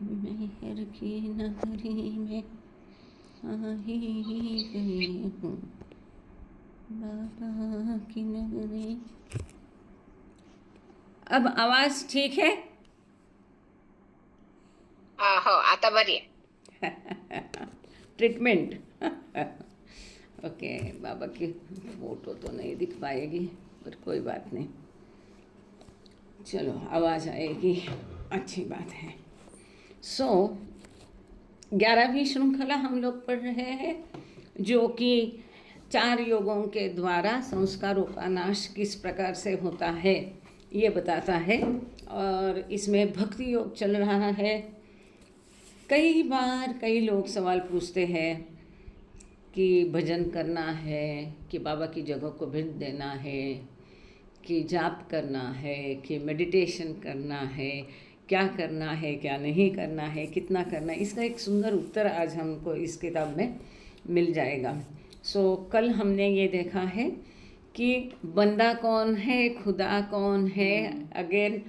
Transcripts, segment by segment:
मेहर की नगरी में आ ही गई हूँ, बाबा की नगरी। अब आवाज़ ठीक है? हो आता बरी आहे. ट्रीटमेंट। ओके, बाबा की फ़ोटो तो नहीं दिख पाएगी, पर कोई बात नहीं, चलो आवाज़ आएगी, अच्छी बात है। सो 11वीं श्रृंखला हम लोग पढ़ रहे हैं, जो कि 4 योगों के द्वारा संस्कारों का नाश किस प्रकार से होता है ये बताता है। और इसमें भक्ति योग चल रहा है। कई बार कई लोग सवाल पूछते हैं कि भजन करना है, कि बाबा की जगह को भेज देना है, कि जाप करना है, कि मेडिटेशन करना है, क्या करना है, क्या नहीं करना है, कितना करना है। इसका एक सुंदर उत्तर आज हमको इस किताब में मिल जाएगा। कल हमने ये देखा है कि बंदा कौन है, खुदा कौन है, अगेन,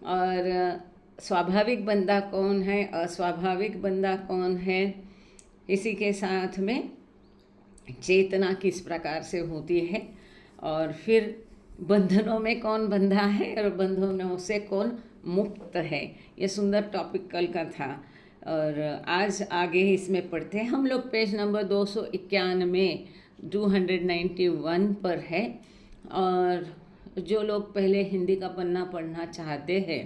और स्वाभाविक बंदा कौन है, अस्वाभाविक बंदा कौन है, इसी के साथ में चेतना किस प्रकार से होती है, और फिर बंधनों में कौन बंधा है और बंधनों से कौन मुक्त है। ये सुंदर टॉपिक कल का था। और आज आगे इसमें पढ़ते हैं हम लोग। पेज नंबर 291 291 पर है। और जो लोग पहले हिंदी का पन्ना पढ़ना चाहते हैं,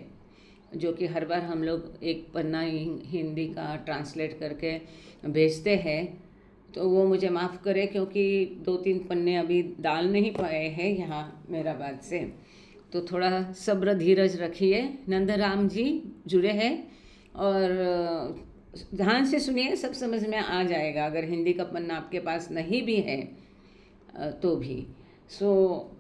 जो कि हर बार हम लोग एक पन्ना हिंदी का ट्रांसलेट करके भेजते हैं, तो वो मुझे माफ़ करे, क्योंकि 2-3 पन्ने अभी डाल नहीं पाए हैं यहाँ मेरा बात से। तो थोड़ा सब्र धीरज रखिए। नंदराम जी जुड़े हैं, और ध्यान से सुनिए, सब समझ में आ जाएगा अगर हिंदी का पन्ना आपके पास नहीं भी है तो भी।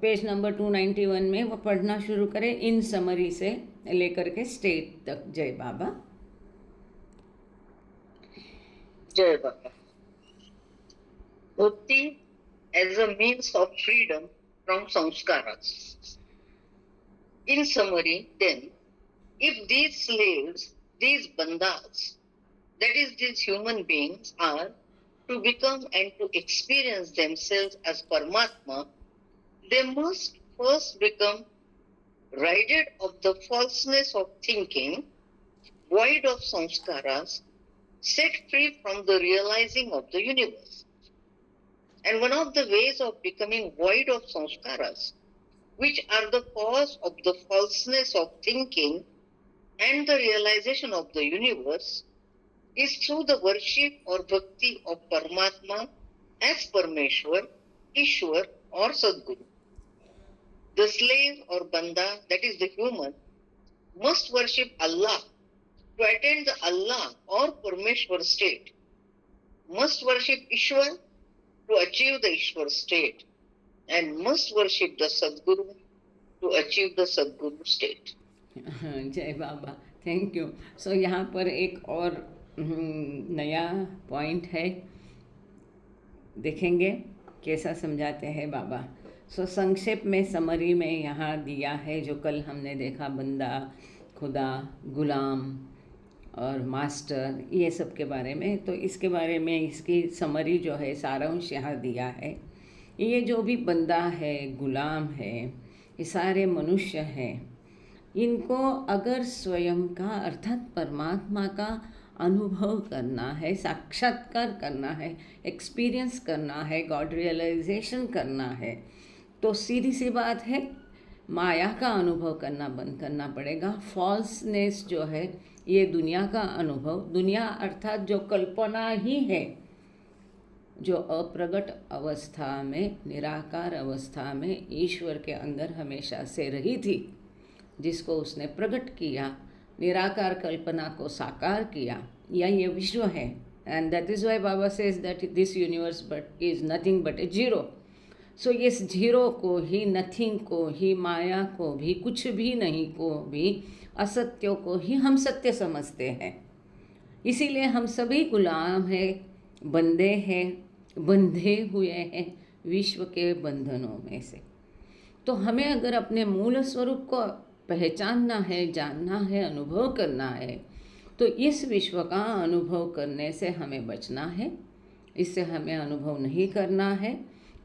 पेज नंबर 291 में वो पढ़ना शुरू करें, इन समरी से लेकर के स्टेट तक। जय बाबा। जय बाबा. Bhakti as a means of freedom from samskaras. In summary, then, if these slaves, these bandhas, that is, these human beings, are to become and to experience themselves as Paramatma, they must first become ridded of the falseness of thinking, void of samskaras, set free from the realizing of the universe. And one of the ways of becoming void of samskaras, which are the cause of the falseness of thinking and the realization of the universe, is through the worship or bhakti of Paramatma as Parameshwar, Ishwar or Sadguru. The slave or banda, that is the human, must worship Allah to attain the Allah or Parameshwar state, must worship Ishwar to achieve the Ishwar state, and must worship the Sadguru to achieve the Sadguru state. जय बाबा, thank you. यहाँ पर एक और नया point है, देखेंगे कैसा समझाते हैं बाबा। संक्षेप में समरी में यहाँ दिया है, जो कल हमने देखा, बंदा, खुदा, गुलाम और मास्टर, ये सब के बारे में। तो इसके बारे में इसकी समरी जो है, सारांश यहाँ दिया है। ये जो भी बंदा है, गुलाम है, ये सारे मनुष्य हैं। इनको अगर स्वयं का अर्थात परमात्मा का अनुभव करना है, साक्षात्कार करना है, एक्सपीरियंस करना है, गॉड रियलाइजेशन करना है, तो सीधी सी बात है, माया का अनुभव करना बंद करना पड़ेगा। फॉल्सनेस जो है, ये दुनिया का अनुभव, दुनिया अर्थात जो कल्पना ही है, जो अप्रगट अवस्था में, निराकार अवस्था में ईश्वर के अंदर हमेशा से रही थी, जिसको उसने प्रकट किया, निराकार कल्पना को साकार किया, या ये विश्व है। And that is why Baba says that this universe but is nothing but A zero. इस जीरो को ही, नथिंग को ही, माया को भी, कुछ भी नहीं को भी, असत्यों को ही हम सत्य समझते हैं। इसीलिए हम सभी गुलाम हैं, बंदे हैं, बंधे हुए हैं विश्व के बंधनों में से। तो हमें अगर अपने मूल स्वरूप को पहचानना है, जानना है, अनुभव करना है, तो इस विश्व का अनुभव करने से हमें बचना है, इससे हमें अनुभव नहीं करना है।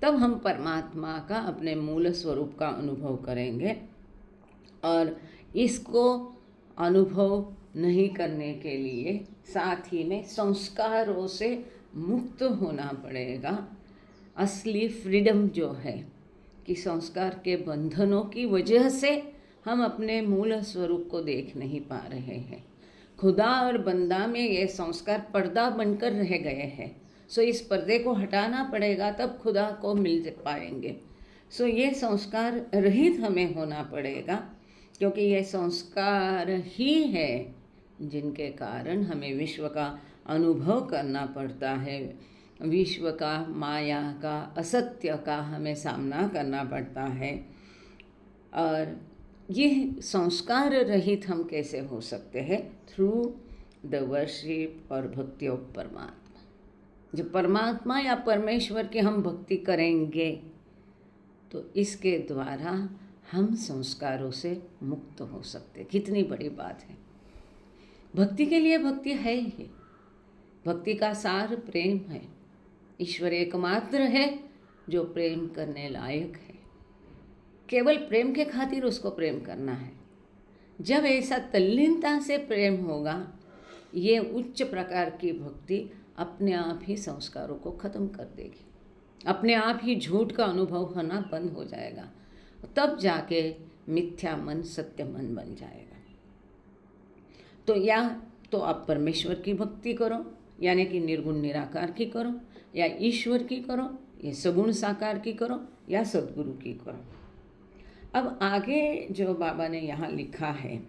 तब हम परमात्मा का, अपने मूल स्वरूप का अनुभव करेंगे। और इसको अनुभव नहीं करने के लिए साथ ही में संस्कारों से मुक्त होना पड़ेगा। असली फ्रीडम जो है कि संस्कार के बंधनों की वजह से हम अपने मूल स्वरूप को देख नहीं पा रहे हैं। खुदा और बंदा में ये संस्कार पर्दा बनकर रह गए हैं। सो इस पर्दे को हटाना पड़ेगा, तब खुदा को मिल पाएंगे। सो ये संस्कार रहित हमें होना पड़ेगा, क्योंकि ये संस्कार ही है जिनके कारण हमें विश्व का अनुभव करना पड़ता है। विश्व का, माया का, असत्य का हमें सामना करना पड़ता है। और ये संस्कार रहित हम कैसे हो सकते हैं? थ्रू द वर्शिप और भक्ति ऑफ परमात्मा। जब परमात्मा या परमेश्वर की हम भक्ति करेंगे तो इसके द्वारा हम संस्कारों से मुक्त हो सकते। कितनी बड़ी बात है! भक्ति के लिए भक्ति है ही। भक्ति का सार प्रेम है। ईश्वर एकमात्र है जो प्रेम करने लायक है। केवल प्रेम के खातिर उसको प्रेम करना है। जब ऐसा तल्लीनता से प्रेम होगा, ये उच्च प्रकार की भक्ति अपने आप ही संस्कारों को खत्म कर देगी। अपने आप ही झूठ का अनुभव होना बंद हो जाएगा। तब जाके मिथ्या मन सत्य मन बन जाएगा। तो या तो आप परमेश्वर की भक्ति करो, यानी कि निर्गुण निराकार की करो, या ईश्वर की करो, या सगुण साकार की करो, या सद्गुरु की करो। अब आगे जो बाबा ने यहाँ लिखा है,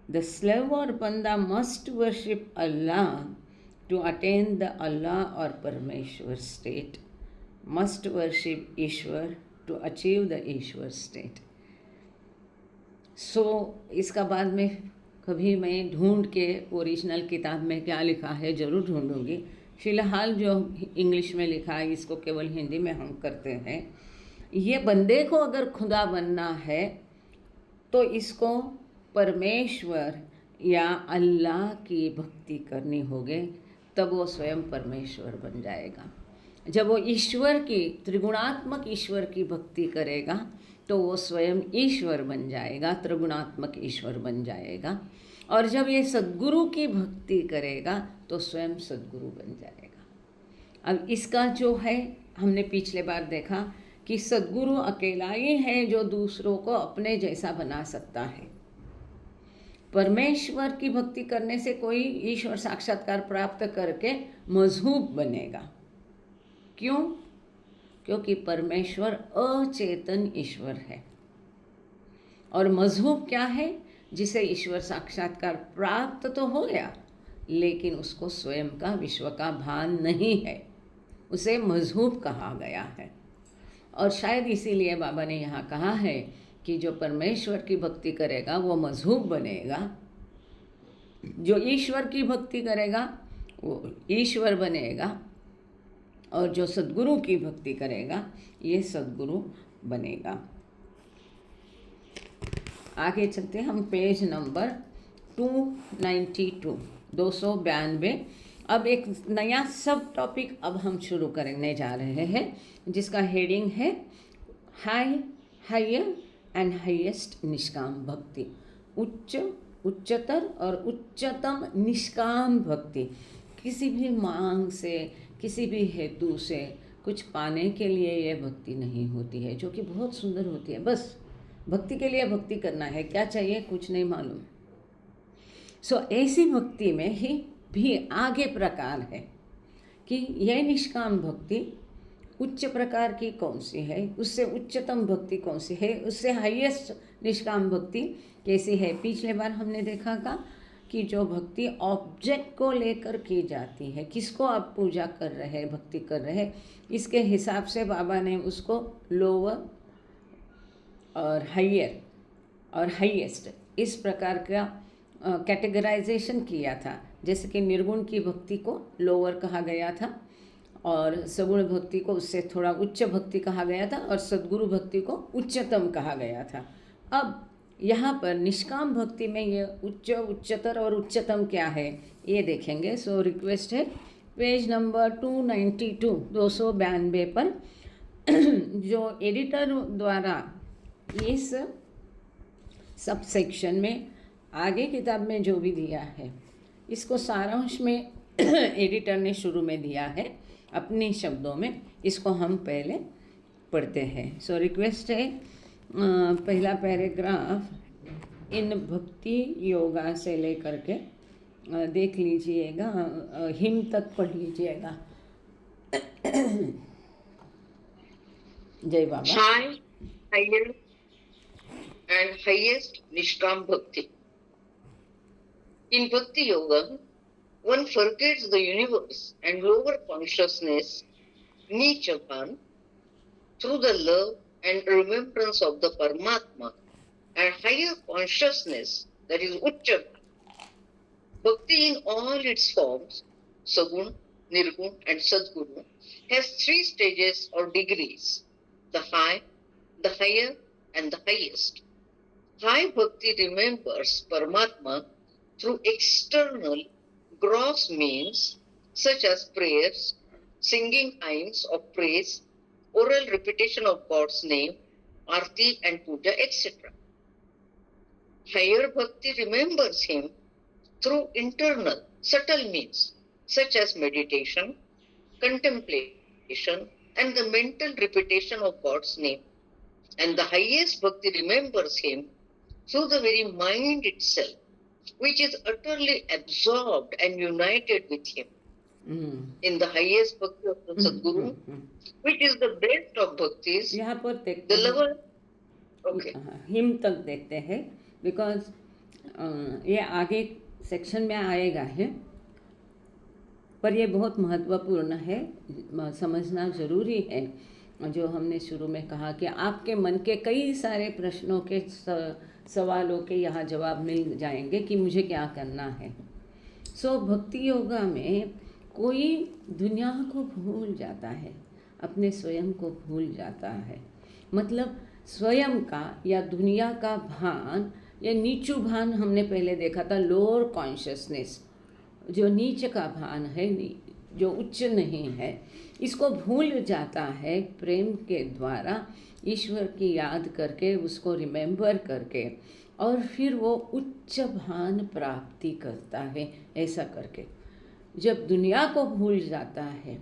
द स्लेव और बंदा must worship Allah to attain the Allah और Parameshwar state, must worship Ishwar to achieve the Ishwar state. So इसका बाद में कभी मैं ढूंढ के ओरिजिनल किताब में क्या लिखा है ज़रूर ढूंढूंगी। फ़िलहाल जो इंग्लिश में लिखा है इसको केवल हिंदी में हम करते हैं। ये बंदे को अगर खुदा बनना है तो इसको परमेश्वर या अल्लाह की भक्ति करनी होगी, तब वो स्वयं परमेश्वर बन जाएगा। जब वो ईश्वर की, त्रिगुणात्मक ईश्वर की भक्ति करेगा तो वो स्वयं ईश्वर बन जाएगा, त्रिगुणात्मक ईश्वर बन जाएगा। और जब ये सद्गुरु की भक्ति करेगा तो स्वयं सद्गुरु बन जाएगा। अब इसका जो है, हमने पिछले बार देखा कि सद्गुरु अकेला ही है जो दूसरों को अपने जैसा बना सकता है। परमेश्वर की भक्ति करने से कोई ईश्वर साक्षात्कार प्राप्त करके मजहूब बनेगा। क्यों? क्योंकि परमेश्वर अचेतन ईश्वर है। और मजहूब क्या है? जिसे ईश्वर साक्षात्कार प्राप्त तो हो गया, लेकिन उसको स्वयं का, विश्व का भान नहीं है, उसे मजहूब कहा गया है। और शायद इसीलिए बाबा ने यहाँ कहा है कि जो परमेश्वर की भक्ति करेगा वो मजहूब बनेगा, जो ईश्वर की भक्ति करेगा वो ईश्वर बनेगा, और जो सद्गुरु की भक्ति करेगा ये सद्गुरु बनेगा। आगे चलते हम पेज नंबर 292, 292। अब एक नया सब टॉपिक अब हम शुरू करने जा रहे हैं, जिसका हेडिंग है हाई, हायर एंड हाईएस्ट निष्काम भक्ति। उच्च, उच्चतर और उच्चतम निष्काम भक्ति। किसी भी मांग से, किसी भी हेतु से कुछ पाने के लिए यह भक्ति नहीं होती है, जो कि बहुत सुंदर होती है। बस भक्ति के लिए भक्ति करना है, क्या चाहिए कुछ नहीं मालूम। सो ऐसी भक्ति में ही भी आगे प्रकार है कि यह निष्काम भक्ति उच्च प्रकार की कौन सी है, उससे उच्चतम भक्ति कौन सी है, उससे हाईएस्ट निष्काम भक्ति कैसी है। पिछले बार हमने देखा था कि जो भक्ति ऑब्जेक्ट को लेकर की जाती है, किसको आप पूजा कर रहे हैं, भक्ति कर रहे हैं, इसके हिसाब से बाबा ने उसको लोअर और हायर और हाईएस्ट इस प्रकार का कैटेगराइजेशन किया था। जैसे कि निर्गुण की भक्ति को लोअर कहा गया था, और सगुण भक्ति को उससे थोड़ा उच्च भक्ति कहा गया था, और सद्गुरु भक्ति को उच्चतम कहा गया था। अब यहाँ पर निष्काम भक्ति में ये उच्च, उच्चतर और उच्चतम क्या है ये देखेंगे। सो रिक्वेस्ट है पेज नंबर 292 292 पर जो एडिटर द्वारा इस सब सेक्शन में आगे किताब में जो भी दिया है इसको सारांश में एडिटर ने शुरू में दिया है अपने शब्दों में, इसको हम पहले पढ़ते हैं। सो रिक्वेस्ट है पहला पैराग्राफ इन भक्ति योगा से लेकर के देख लीजिएगा, हिम तक पढ़ लीजिएगा। जय बाबा। High, higher, and highest Nishkam Bhakti. In Bhakti Yoga, one forgets the universe and lower consciousness, Nichapan, through the love and remembrance of the Paramatma, and higher consciousness, that is Uchapan. Bhakti in all its forms, Sagun, Nirgun, and Sadguru, has 3 stages or degrees: the high, the higher, and the highest. High Bhakti remembers Paramatma through external gross means such as prayers, singing hymns of praise, oral repetition of God's name, arti and puja, etc. Higher Bhakti remembers him through internal, subtle means such as meditation, contemplation, and the mental repetition of God's name. And the highest Bhakti remembers him through the very mind itself, which is utterly absorbed and united with him. In the highest Bhakti of the Sadguru, which is the best of Bhaktis, यहाँ पर देखते the हैं lover, okay. Him तक देखते हैं, because ये आगे section में आएगा है, पर ये बहुत महत्वपूर्ण है, समझना ज़रूरी है। जो हमने शुरू में कहा कि आपके मन के कई सारे प्रश्नों के सवालों के यहाँ जवाब मिल जाएंगे कि मुझे क्या करना है। सो भक्ति योगा में कोई दुनिया को भूल जाता है, अपने स्वयं को भूल जाता है। मतलब स्वयं का या दुनिया का भान या नीचू भान हमने पहले देखा था, लोअर कॉन्शियसनेस, जो नीच का भान है, जो उच्च नहीं है, इसको भूल जाता है प्रेम के द्वारा, ईश्वर की याद करके, उसको रिमेंबर करके, और फिर वो उच्च भान प्राप्ति करता है। ऐसा करके जब दुनिया को भूल जाता है,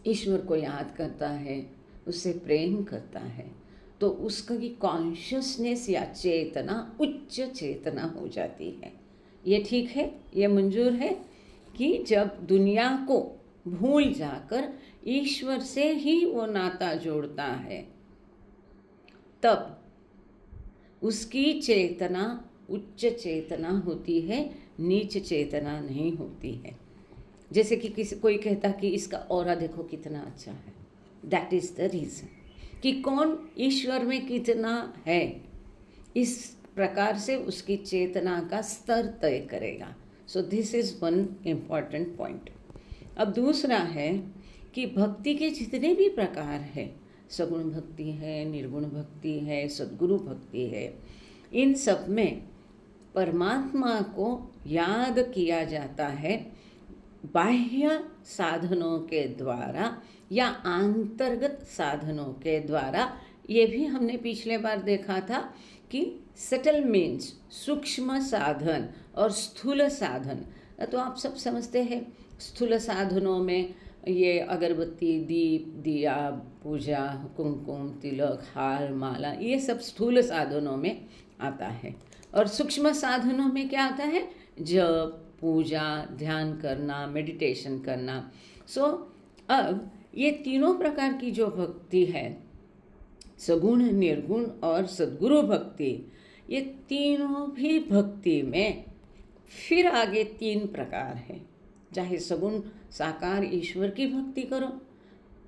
ईश्वर को याद करता है, उससे प्रेम करता है, तो उसकी कॉन्शियसनेस या चेतना उच्च चेतना हो जाती है। ये ठीक है, ये मंजूर है कि जब दुनिया को भूल जाकर ईश्वर से ही वो नाता जोड़ता है, तब उसकी चेतना उच्च चेतना होती है, नीच चेतना नहीं होती है। जैसे कि कोई कहता कि इसका ऑरा देखो कितना अच्छा है, दैट इज़ द रीज़न कि कौन ईश्वर में कितना है, इस प्रकार से उसकी चेतना का स्तर तय करेगा। So this is one important point. अब दूसरा है कि भक्ति के जितने भी प्रकार हैं, सगुण भक्ति है, निर्गुण भक्ति है, सद्गुरु भक्ति है, इन सब में परमात्मा को याद किया जाता है बाह्य साधनों के द्वारा या अंतर्गत साधनों के द्वारा। ये भी हमने पिछले बार देखा था कि सटल मीन्स सूक्ष्म साधन और स्थूल साधन। तो आप सब समझते हैं, स्थूल साधनों में ये अगरबत्ती, दीप, दिया, पूजा, कुमकुम, तिलक, हार, माला, ये सब स्थूल साधनों में आता है। और सूक्ष्म साधनों में क्या आता है? जप, पूजा, ध्यान करना, मेडिटेशन करना। सो अब ये तीनों प्रकार की जो भक्ति है, सगुण, निर्गुण और सद्गुरु भक्ति, ये तीनों भी भक्ति में फिर आगे 3 प्रकार है। चाहे सगुण साकार ईश्वर की भक्ति करो,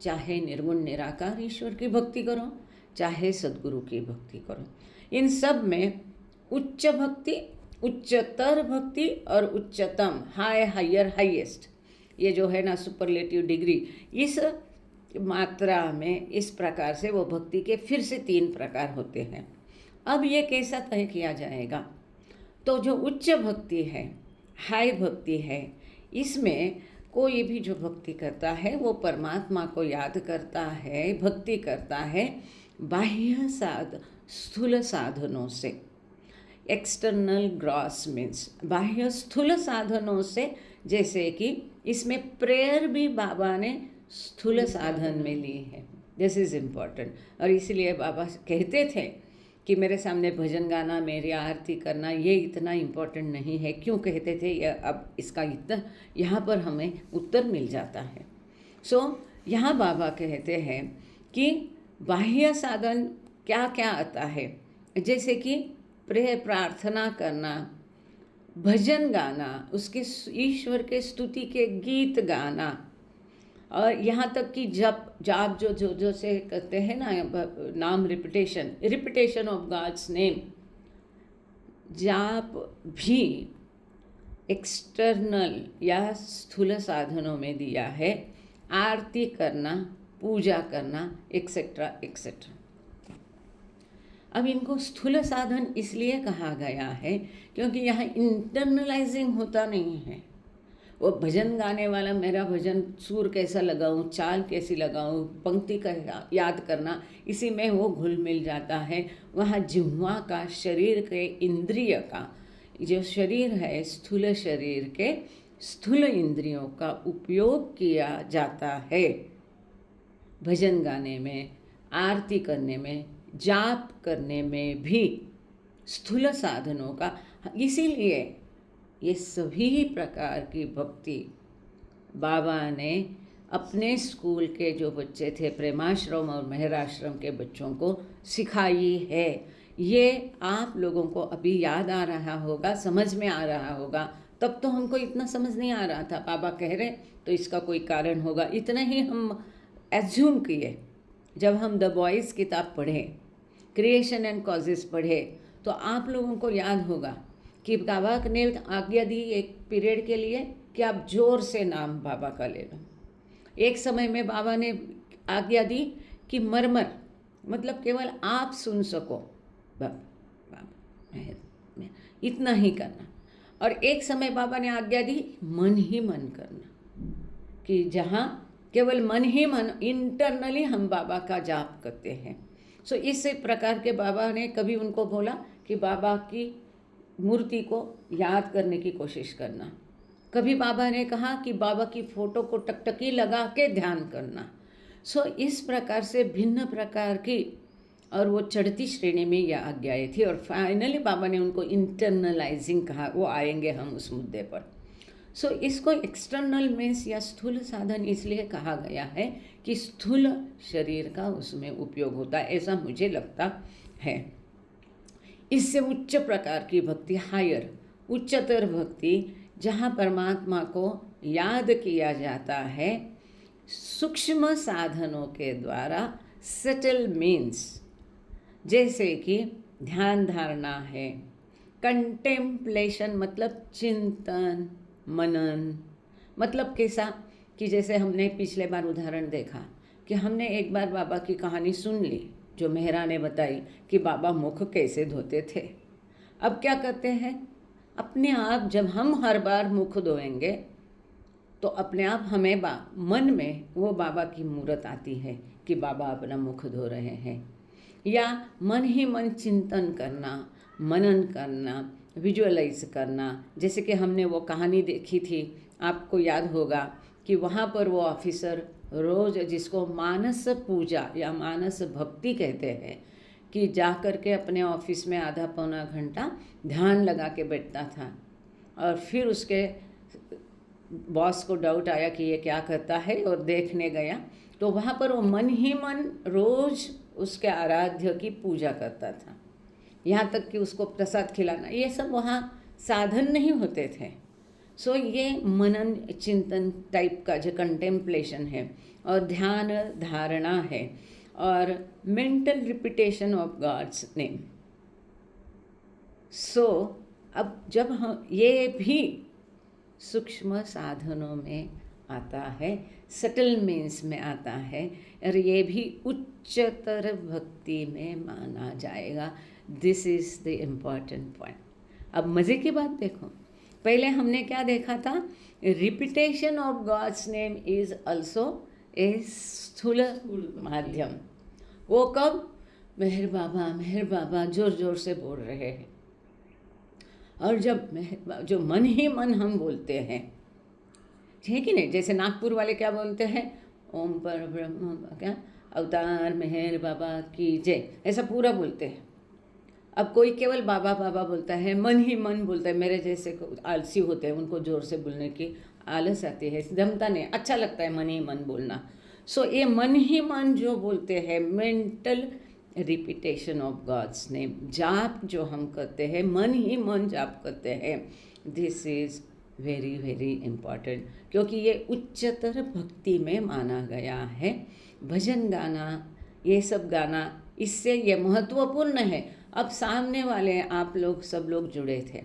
चाहे निर्गुण निराकार ईश्वर की भक्ति करो, चाहे सद्गुरु की भक्ति करो। इन सब में उच्च भक्ति, उच्चतर भक्ति और उच्चतम, हाई, हायर, हाईएस्ट, ये जो है ना सुपरलेटिव डिग्री, इस मात्रा में इस प्रकार से वो भक्ति के फिर से 3 प्रकार होते हैं। अब ये कैसा तय किया जाएगा? तो जो उच्च भक्ति है, हाई भक्ति है, इसमें कोई भी जो भक्ति करता है वो परमात्मा को याद करता है, भक्ति करता है बाह्य स्थूल साधनों से। एक्सटर्नल ग्रॉस मीन्स बाह्य स्थूल साधनों से, जैसे कि इसमें प्रेयर भी बाबा ने स्थूल साधन में ली है। This is important. और इसलिए बाबा कहते थे कि मेरे सामने भजन गाना, मेरी आरती करना, ये इतना इम्पोर्टेंट नहीं है। क्यों कहते थे? ये अब इसका इतना यहाँ पर हमें उत्तर मिल जाता है। यहाँ बाबा कहते हैं कि बाह्य साधन क्या क्या आता है, जैसे कि प्रार्थना करना, भजन गाना, उसके ईश्वर के स्तुति के गीत गाना, और यहाँ तक कि जाप जो से कहते हैं ना, नाम रिपीटेशन ऑफ गॉड्स नेम, जाप भी एक्सटर्नल या स्थूल साधनों में दिया है। आरती करना, पूजा करना, एक्सेट्रा एक्सेट्रा। अब इनको स्थूल साधन इसलिए कहा गया है क्योंकि यहाँ इंटरनलाइजिंग होता नहीं है। वो भजन गाने वाला मेरा भजन सुर कैसा लगाऊं, चाल कैसी लगाऊं, पंक्ति का याद करना, इसी में वो घुल मिल जाता है। वहाँ जिह्वा का, शरीर के इंद्रिय का, जो शरीर है स्थूल शरीर के स्थूल इंद्रियों का उपयोग किया जाता है भजन गाने में, आरती करने में, जाप करने में भी स्थूल साधनों का। इसीलिए ये सभी प्रकार की भक्ति बाबा ने अपने स्कूल के जो बच्चे थे, प्रेमाश्रम और मेहराश्रम के बच्चों को सिखाई है। ये आप लोगों को अभी याद आ रहा होगा, समझ में आ रहा होगा। तब तो हमको इतना समझ नहीं आ रहा था, बाबा कह रहे तो इसका कोई कारण होगा, इतना ही हम एज्यूम किए। जब हम द बॉयज़ किताब पढ़े, क्रिएशन एंड कॉजेस पढ़े, तो आप लोगों को याद होगा कि बाबा ने आज्ञा दी एक पीरियड के लिए कि आप जोर से नाम बाबा का ले लो। एक समय में बाबा ने आज्ञा दी कि मरमर, मतलब केवल आप सुन सको, बाबा इतना ही करना। और एक समय बाबा ने आज्ञा दी मन ही मन करना, कि जहाँ केवल मन ही मन, इंटरनली हम बाबा का जाप करते हैं। इस प्रकार के बाबा ने कभी उनको बोला कि बाबा की मूर्ति को याद करने की कोशिश करना, कभी बाबा ने कहा कि बाबा की फ़ोटो को टकटकी लगा के ध्यान करना। इस प्रकार से भिन्न प्रकार की, और वो चढ़ती श्रेणी में यह आज्ञाएँ थी। और फाइनली बाबा ने उनको इंटरनलाइजिंग कहा, वो आएंगे हम उस मुद्दे पर। इसको एक्सटर्नल मीन्स या स्थूल साधन इसलिए कहा गया है कि स्थूल शरीर का उसमें उपयोग होता है, ऐसा मुझे लगता है। इससे उच्च प्रकार की भक्ति, हायर उच्चतर भक्ति, जहाँ परमात्मा को याद किया जाता है सूक्ष्म साधनों के द्वारा, सटल मीन्स, जैसे कि ध्यान धारणा है, कंटेम्पलेशन मतलब चिंतन मनन, मतलब कैसा कि जैसे हमने पिछले बार उदाहरण देखा कि हमने एक बार बाबा की कहानी सुन ली, जो मेहरा ने बताई कि बाबा मुख कैसे धोते थे। अब क्या करते हैं, अपने आप जब हम हर बार मुख धोएंगे तो अपने आप हमें मन में वो बाबा की मूर्त आती है कि बाबा अपना मुख धो रहे हैं। या मन ही मन चिंतन करना, मनन करना, विजुअलाइज करना, जैसे कि हमने वो कहानी देखी थी, आपको याद होगा कि वहाँ पर वो ऑफिसर रोज़, जिसको मानस पूजा या मानस भक्ति कहते हैं, कि जा कर के अपने ऑफिस में आधा पौना घंटा ध्यान लगा के बैठता था। और फिर उसके बॉस को डाउट आया कि ये क्या करता है, और देखने गया तो वहाँ पर वो मन ही मन रोज़ उसके आराध्य की पूजा करता था, यहाँ तक कि उसको प्रसाद खिलाना, ये सब वहाँ साधन नहीं होते थे। ये मनन चिंतन टाइप का जो कंटेम्पलेशन है, और ध्यान धारणा है, और mental repetition of God's name. अब जब हम ये भी सूक्ष्म साधनों में आता है, सटल मीन्स में आता है, और ये भी उच्चतर भक्ति में माना जाएगा। This is the important point. अब मज़े की बात देखो, पहले हमने क्या देखा था, repetition of God's name is also a स्थूल माध्यम। वो कब, मेहर बाबा जोर जोर से बोल रहे हैं, और जब जो मन ही मन हम बोलते हैं, है कि नहीं, जैसे नागपुर वाले क्या बोलते हैं, ओम पर ब्रह्म क्या अवतार मेहर बाबा की जय, ऐसा पूरा बोलते हैं। अब कोई केवल बाबा बाबा बोलता है, मन ही मन बोलता है, मेरे जैसे आलसी होते हैं, उनको ज़ोर से बोलने की आलस आती है, जमता नहीं, अच्छा लगता है मन ही मन बोलना। सो ये मन ही मन जो बोलते हैं, mental repetition of God's name, जाप जो हम करते हैं, मन ही मन जाप करते हैं, this is very very important, क्योंकि ये उच्चतर भक्ति में माना गया है। भजन गाना, ये सब गाना, इससे ये महत्वपूर्ण है। अब सामने वाले आप लोग सब लोग जुड़े थे,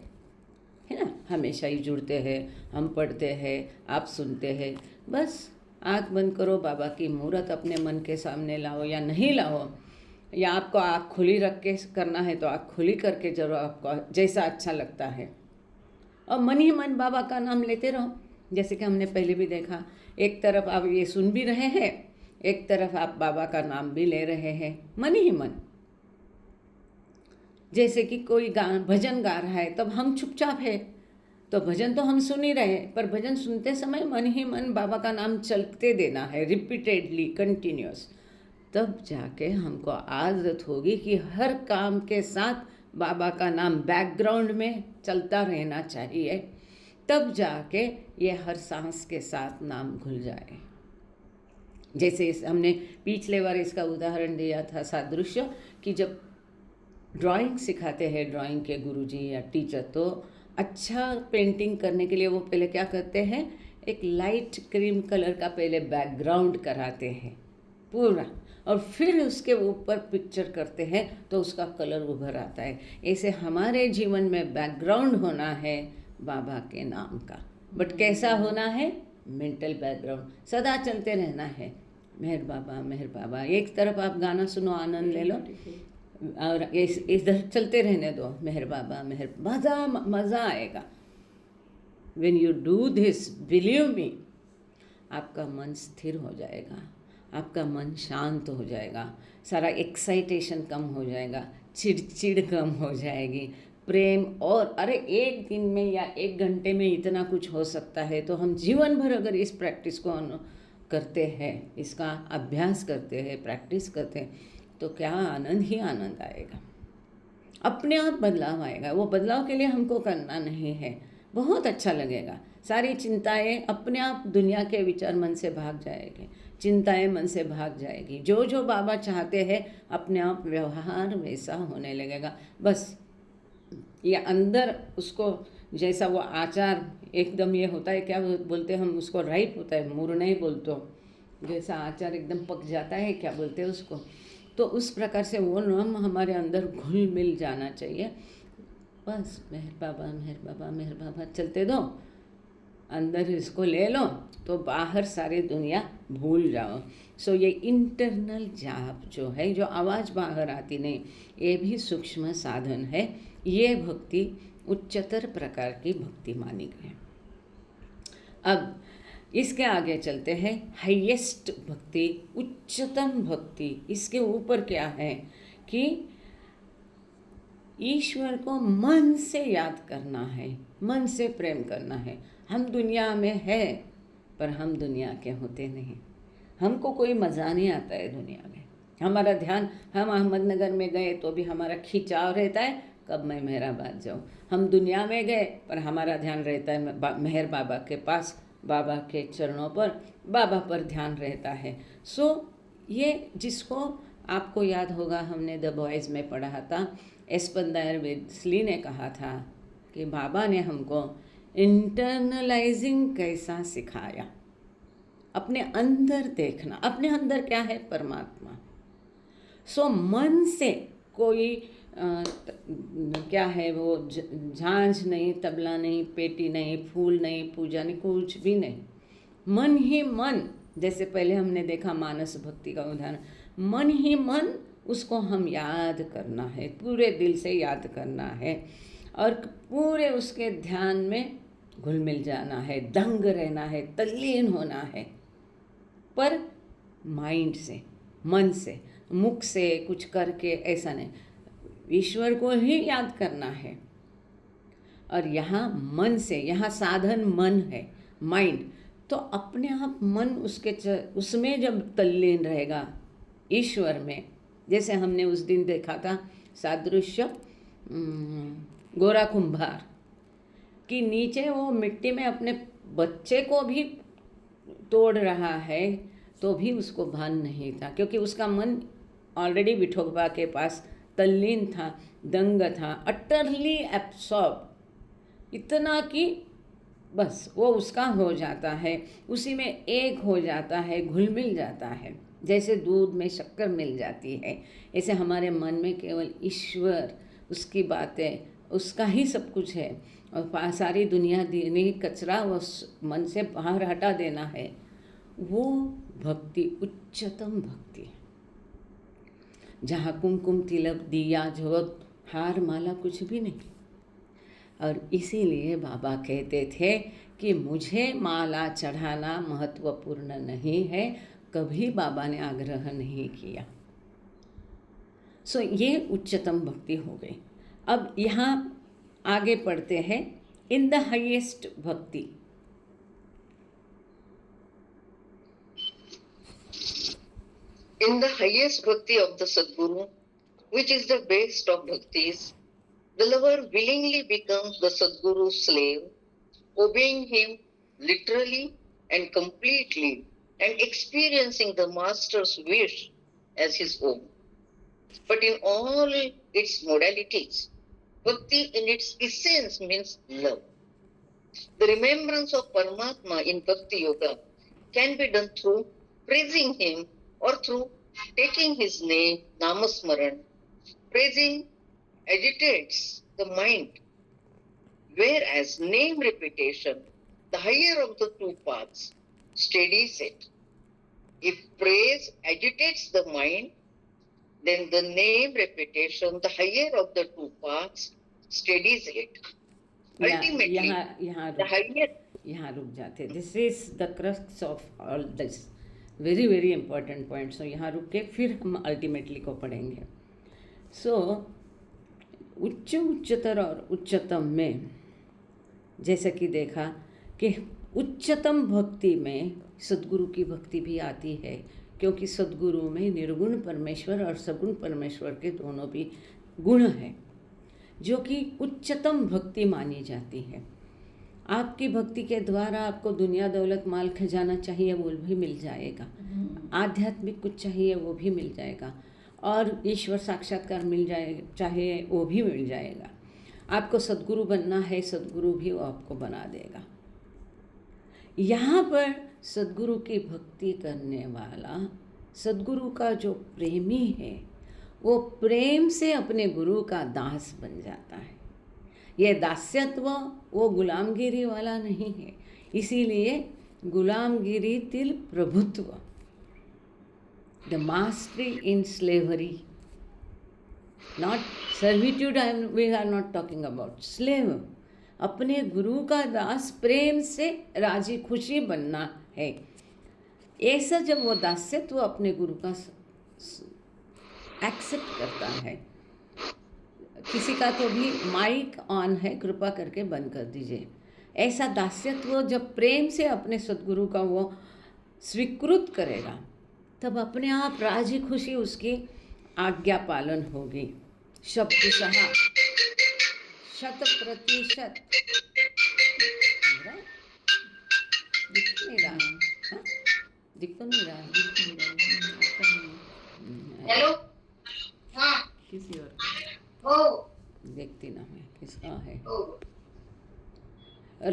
है ना, हमेशा ही जुड़ते हैं, हम पढ़ते हैं, आप सुनते हैं, बस आँख बंद करो, बाबा की मूर्त अपने मन के सामने लाओ या नहीं लाओ, या आपको आँख खुली रख के करना है तो आँख खुली करके जरूर, आपको जैसा अच्छा लगता है, और मन ही मन बाबा का नाम लेते रहो। जैसे कि हमने पहले भी देखा, एक तरफ आप ये सुन भी रहे हैं, एक तरफ आप बाबा का नाम भी ले रहे हैं, मन ही मन। जैसे कि कोई भजन गा रहा है, तब हम चुपचाप है, तो भजन तो हम सुन ही रहे, पर भजन सुनते समय मन ही मन बाबा का नाम चलते देना है, रिपीटेडली, कंटिन्यूस। तब जाके हमको आदत होगी कि हर काम के साथ बाबा का नाम बैकग्राउंड में चलता रहना चाहिए, तब जाके ये हर सांस के साथ नाम घुल जाए। जैसे हमने पिछले बार इसका उदाहरण दिया था, सादृश्य, कि जब ड्राइंग सिखाते हैं ड्राइंग के गुरुजी या टीचर, तो अच्छा पेंटिंग करने के लिए वो पहले क्या करते हैं, एक लाइट क्रीम कलर का पहले बैकग्राउंड कराते हैं पूरा, और फिर उसके ऊपर पिक्चर करते हैं तो उसका कलर उभर आता है। ऐसे हमारे जीवन में बैकग्राउंड होना है बाबा के नाम का, बट कैसा होना है, मेंटल बैकग्राउंड, सदा चलते रहना है, मेहर बाबा। एक तरफ आप गाना सुनो, आनंद ले लो, और इधर चलते रहने दो, मेहर बाबा, मज़ा आएगा। When you do this, believe me, आपका मन स्थिर हो जाएगा, आपका मन शांत हो जाएगा, सारा एक्साइटेशन कम हो जाएगा, चिड़चिड़ कम हो जाएगी, प्रेम, और अरे एक दिन में या एक घंटे में इतना कुछ हो सकता है, तो हम जीवन भर अगर इस प्रैक्टिस को करते हैं, इसका अभ्यास करते हैं, प्रैक्टिस करते हैं, तो क्या आनंद ही आनंद आएगा, अपने आप बदलाव आएगा। वो बदलाव के लिए हमको करना नहीं है, बहुत अच्छा लगेगा, सारी चिंताएं अपने आप, दुनिया के विचार मन से भाग जाएंगे, चिंताएं मन से भाग जाएगी, जो जो बाबा चाहते हैं अपने आप व्यवहार वैसा होने लगेगा। बस ये अंदर उसको, जैसा वो आचार एकदम ये होता है, क्या बोलते हैं हम उसको, राइप होता है, मूर नहीं बोलते हो, जैसा आचार एकदम पक जाता है, क्या बोलते हैं उसको, तो उस प्रकार से वो नाम हमारे अंदर घुल मिल जाना चाहिए। बस मेहर बाबा चलते दो, अंदर इसको ले लो तो बाहर सारी दुनिया भूल जाओ। सो ये इंटरनल जाप जो है, जो आवाज़ बाहर आती नहीं, ये भी सूक्ष्म साधन है। ये भक्ति उच्चतर प्रकार की भक्ति मानी गई है। अब इसके आगे चलते हैं, हाईएस्ट भक्ति, उच्चतम भक्ति। इसके ऊपर क्या है कि ईश्वर को मन से याद करना है, मन से प्रेम करना है। हम दुनिया में है, पर हम दुनिया के होते नहीं, हमको कोई मज़ा नहीं आता है दुनिया में। हमारा ध्यान, हम अहमदनगर में गए तो भी हमारा खिंचाव रहता है, कब मैं मेहराबाद जाऊँ। हम दुनिया में गए पर हमारा ध्यान रहता है मेहर बाबा के पास, बाबा के चरणों पर, बाबा पर ध्यान रहता है। सो ये जिसको आपको याद होगा, हमने द बॉयज़ में पढ़ा था, एस्पेंदायर वेस्ली ने कहा था कि बाबा ने हमको इंटरनलाइजिंग कैसा सिखाया, अपने अंदर देखना, अपने अंदर क्या है, परमात्मा। सो मन से कोई क्या है वो, झांझ नहीं, तबला नहीं, पेटी नहीं, फूल नहीं, पूजा नहीं, कुछ भी नहीं, मन ही मन। जैसे पहले हमने देखा मानस भक्ति का उदाहरण, मन ही मन उसको हम याद करना है, पूरे दिल से याद करना है और पूरे उसके ध्यान में घुल मिल जाना है, दंग रहना है, तल्लीन होना है, पर माइंड से, मन से, मुख से कुछ करके ऐसा नहीं, ईश्वर को ही याद करना है। और यहाँ मन से, यहाँ साधन मन है, माइंड, तो अपने आप मन उसमें जब तल्लीन रहेगा ईश्वर में, जैसे हमने उस दिन देखा था सादृश्य गोरा कुंभार कि नीचे वो मिट्टी में अपने बच्चे को भी तोड़ रहा है तो भी उसको भान नहीं था, क्योंकि उसका मन ऑलरेडी विठोबा के पास तल्लीन था, दंग था, अटरली एब्सॉर्ब, इतना कि बस वो उसका हो जाता है, उसी में एक हो जाता है, घुल मिल जाता है। जैसे दूध में शक्कर मिल जाती है, ऐसे हमारे मन में केवल ईश्वर, उसकी बातें, उसका ही सब कुछ है और सारी दुनिया दीनी कचरा वो मन से बाहर हटा देना है। वो भक्ति उच्चतम भक्ति है, जहाँ कुमकुम तिलक दिया जोत हार माला कुछ भी नहीं। और इसीलिए बाबा कहते थे कि मुझे माला चढ़ाना महत्वपूर्ण नहीं है, कभी बाबा ने आग्रह नहीं किया। सो ये उच्चतम भक्ति हो गई। अब यहाँ आगे पढ़ते हैं, इन द हाईएस्ट भक्ति। In the highest bhakti of the Sadguru, which is the best of bhaktis, the lover willingly becomes the Sadguru's slave, obeying him literally and completely and experiencing the master's wish as his own. But in all its modalities, bhakti in its essence means love. The remembrance of Paramatma in Bhakti Yoga can be done through praising him or through taking his name, Namasmaran. Praising agitates the mind, whereas name repetition, the higher of the two paths, steadies it. If praise agitates the mind, then the name repetition, the higher of the two paths, steadies it. Ultimately, यहाँ रुक जाते। This is the crux of all this, very very important point. So यहाँ रुक के फिर हम ultimately को पढ़ेंगे। सो उच्चतर और उच्चतम में जैसे कि देखा कि उच्चतम भक्ति में सद्गुरु की भक्ति भी आती है, क्योंकि सद्गुरु में निर्गुण परमेश्वर और सगुण परमेश्वर के दोनों भी गुण हैं, जो कि उच्चतम भक्ति मानी जाती है। आपकी भक्ति के द्वारा आपको दुनिया दौलत माल खजाना चाहिए वो भी मिल जाएगा, आध्यात्मिक कुछ चाहिए वो भी मिल जाएगा, और ईश्वर साक्षात्कार मिल जाए चाहिए वो भी मिल जाएगा। आपको सद्गुरु बनना है, सद्गुरु भी वो आपको बना देगा। यहाँ पर सद्गुरु की भक्ति करने वाला, सद्गुरु का जो प्रेमी है, वो प्रेम से अपने गुरु का दास बन जाता है। ये दास्यत्व वो गुलामगिरी वाला नहीं है, इसीलिए गुलामगिरी तिल प्रभुत्व, the mastery in slavery, not servitude, we are not talking about slave. अपने गुरु का दास प्रेम से राजी खुशी बनना है। ऐसा जब वो दास्यत्व अपने गुरु का एक्सेप्ट करता है। किसी का तो भी माइक ऑन है, कृपा करके बंद कर दीजिए। ऐसा दास्यत्व जब प्रेम से अपने सद्गुरु का वो स्वीकृत करेगा, तब अपने आप राजी खुशी उसकी आज्ञा पालन होगी। शब्दशः 100%। दिख नहीं रहा, दिख तो नहीं रहा। हेलो, हाँ, किसी और देखती ना मैं किसका है।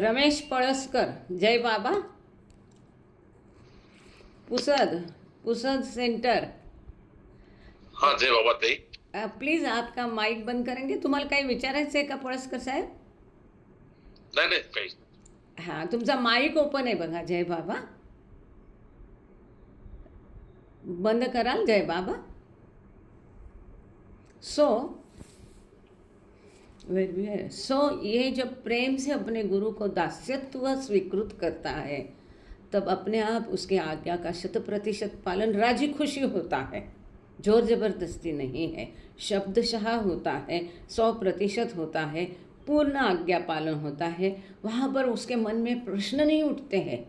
रमेश पळसकर, जय बाबा। पुसद सेंटर। हाँ, जय बाबा ताई। प्लीज आपका माईक बंद करेंगे? तुम्हाला काही विचारायचं आहे का पळसकर साहेब? नाही काही। हां, तुमचा माईक ओपन आहे बघा. जय बाबा बंद कराल? जय बाबा. सो ये जब प्रेम से अपने गुरु को दास्यत्व स्वीकृत करता है, तब अपने आप उसके आज्ञा का 100% पालन राजी खुशी होता है, जोर जबरदस्ती नहीं है, शब्दशः होता है, 100% होता है, पूर्ण आज्ञा पालन होता है। वहाँ पर उसके मन में प्रश्न नहीं उठते हैं,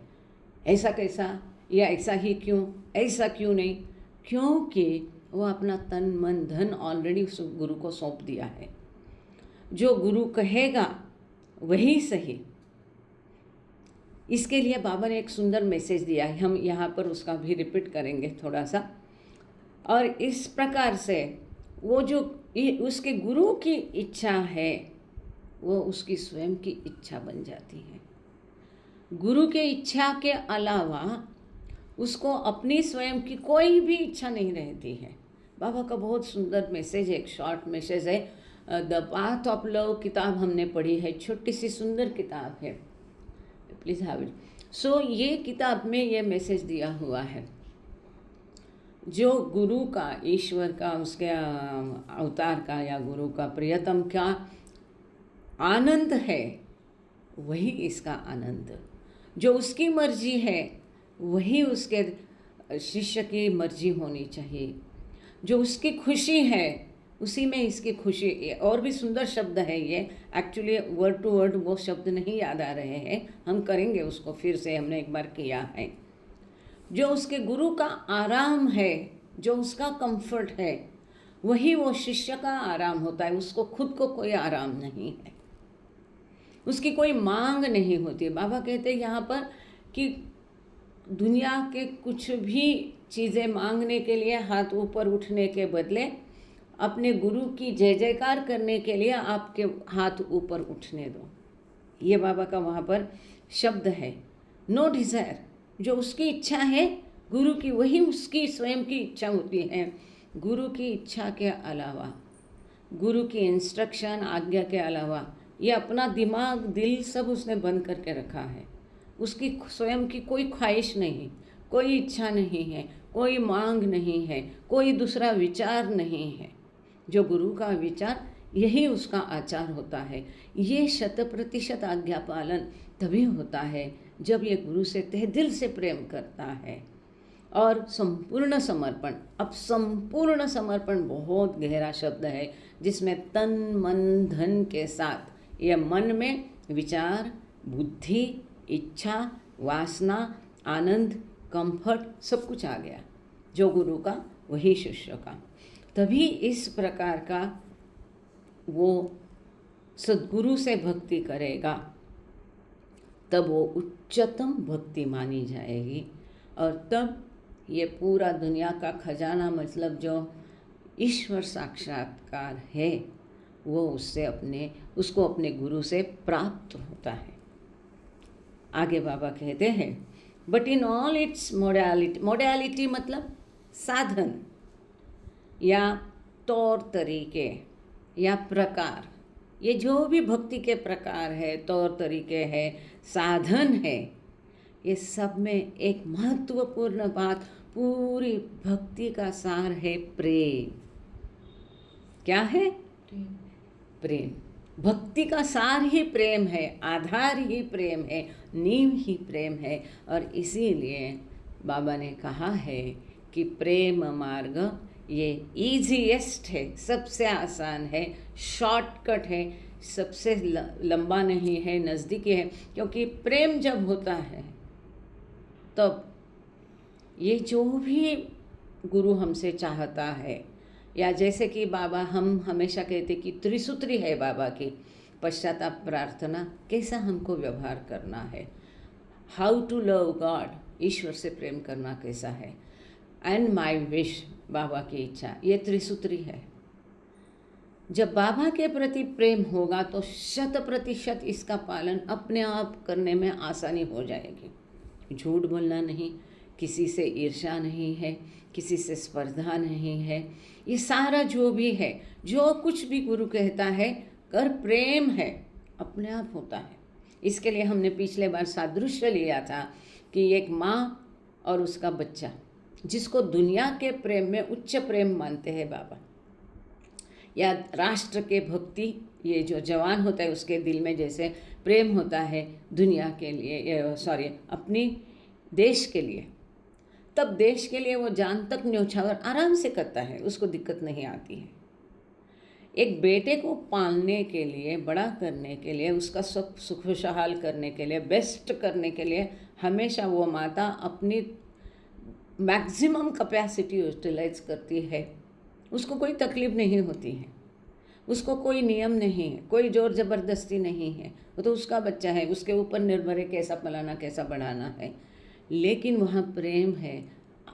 ऐसा कैसा, या ऐसा ही क्यों, ऐसा क्यों नहीं, क्योंकि वो अपना तन मन धन ऑलरेडी उस गुरु को सौंप दिया है। जो गुरु कहेगा वही सही। इसके लिए बाबा ने एक सुंदर मैसेज दिया है, हम यहाँ पर उसका भी रिपीट करेंगे थोड़ा सा। और इस प्रकार से वो जो उसके गुरु की इच्छा है वो उसकी स्वयं की इच्छा बन जाती है। गुरु के इच्छा के अलावा उसको अपनी स्वयं की कोई भी इच्छा नहीं रहती है। बाबा का बहुत सुंदर मैसेज है, एक शॉर्ट मैसेज है। द पाथ ऑफ लव किताब हमने पढ़ी है, छोटी सी सुंदर किताब है, प्लीज़ हैव इट। सो ये किताब में ये मैसेज दिया हुआ है, जो गुरु का, ईश्वर का, उसके अवतार का या गुरु का प्रियतम का आनंद है, वही इसका आनंद। जो उसकी मर्जी है वही उसके शिष्य की मर्जी होनी चाहिए। जो उसकी खुशी है उसी में इसकी खुशी। और भी सुंदर शब्द है ये, एक्चुअली वर्ड टू वर्ड वो शब्द नहीं याद आ रहे हैं, हम करेंगे उसको फिर से, हमने एक बार किया है। जो उसके गुरु का आराम है, जो उसका कंफर्ट है, वही वो शिष्य का आराम होता है। उसको खुद को कोई आराम नहीं है, उसकी कोई मांग नहीं होती। बाबा कहते हैं यहाँ पर कि दुनिया के कुछ भी चीज़ें मांगने के लिए हाथ ऊपर उठने के बदले अपने गुरु की जय जयकार करने के लिए आपके हाथ ऊपर उठने दो। ये बाबा का वहाँ पर शब्द है। नो डिज़ायर, जो उसकी इच्छा है गुरु की, वही उसकी स्वयं की इच्छा होती है। गुरु की इच्छा के अलावा, गुरु की इंस्ट्रक्शन आज्ञा के अलावा, ये अपना दिमाग दिल सब उसने बंद करके रखा है। उसकी स्वयं की कोई ख्वाहिश नहीं, कोई इच्छा नहीं है, कोई मांग नहीं है, कोई दूसरा विचार नहीं है। जो गुरु का विचार, यही उसका आचार होता है। ये 100% आज्ञा पालन तभी होता है जब ये गुरु से तहे दिल से प्रेम करता है। और संपूर्ण समर्पण, अब संपूर्ण समर्पण बहुत गहरा शब्द है, जिसमें तन मन धन के साथ ये मन में विचार, बुद्धि, इच्छा, वासना, आनंद, कंफर्ट सब कुछ आ गया। जो गुरु का वही शिष्य का। तभी इस प्रकार का वो सद्गुरु से भक्ति करेगा, तब वो उच्चतम भक्ति मानी जाएगी। और तब ये पूरा दुनिया का खजाना, मतलब जो ईश्वर साक्षात्कार है, वो उसको अपने गुरु से प्राप्त होता है। आगे बाबा कहते हैं, but in all it's modality, modality मतलब साधन या तौर तरीके या प्रकार, ये जो भी भक्ति के प्रकार है, तौर तरीके है, साधन है, ये सब में एक महत्वपूर्ण बात, पूरी भक्ति का सार है प्रेम। क्या है? प्रेम। भक्ति का सार ही प्रेम है, आधार ही प्रेम है, नींव ही प्रेम है। और इसीलिए बाबा ने कहा है कि प्रेम मार्ग ये ईजीएस्ट है, सबसे आसान है, शॉर्टकट है, सबसे लंबा नहीं है, नज़दीकी है। क्योंकि प्रेम जब होता है तब ये जो भी गुरु हमसे चाहता है, या जैसे कि बाबा, हम हमेशा कहते कि त्रिसूत्री है बाबा की, पश्चाताप, प्रार्थना, कैसा हमको व्यवहार करना है, हाउ टू लव गॉड, ईश्वर से प्रेम करना कैसा है, एंड माई विश, बाबा की इच्छा, ये त्रिसूत्री है। जब बाबा के प्रति प्रेम होगा तो 100% इसका पालन अपने आप करने में आसानी हो जाएगी। झूठ बोलना नहीं, किसी से ईर्ष्या नहीं है, किसी से स्पर्धा नहीं है, ये सारा जो भी है, जो कुछ भी गुरु कहता है कर, प्रेम है, अपने आप होता है। इसके लिए हमने पिछले बार सादृश्य लिया था कि एक माँ और उसका बच्चा, जिसको दुनिया के प्रेम में उच्च प्रेम मानते हैं बाबा, या राष्ट्र के भक्ति, ये जो जवान होता है उसके दिल में जैसे प्रेम होता है दुनिया के लिए, सॉरी अपनी देश के लिए, तब देश के लिए वो जान तक न्यौछावर आराम से करता है, उसको दिक्कत नहीं आती है। एक बेटे को पालने के लिए, बड़ा करने के लिए, उसका सब सुख खुशहाल करने के लिए, बेस्ट करने के लिए हमेशा वो माता अपनी मैक्सिमम कैपेसिटी यूटिलाइज करती है। उसको कोई तकलीफ नहीं होती है, उसको कोई नियम नहीं है, कोई जोर ज़बरदस्ती नहीं है। वो तो उसका बच्चा है, उसके ऊपर निर्भर है कैसा पलाना कैसा बढ़ाना है, लेकिन वहाँ प्रेम है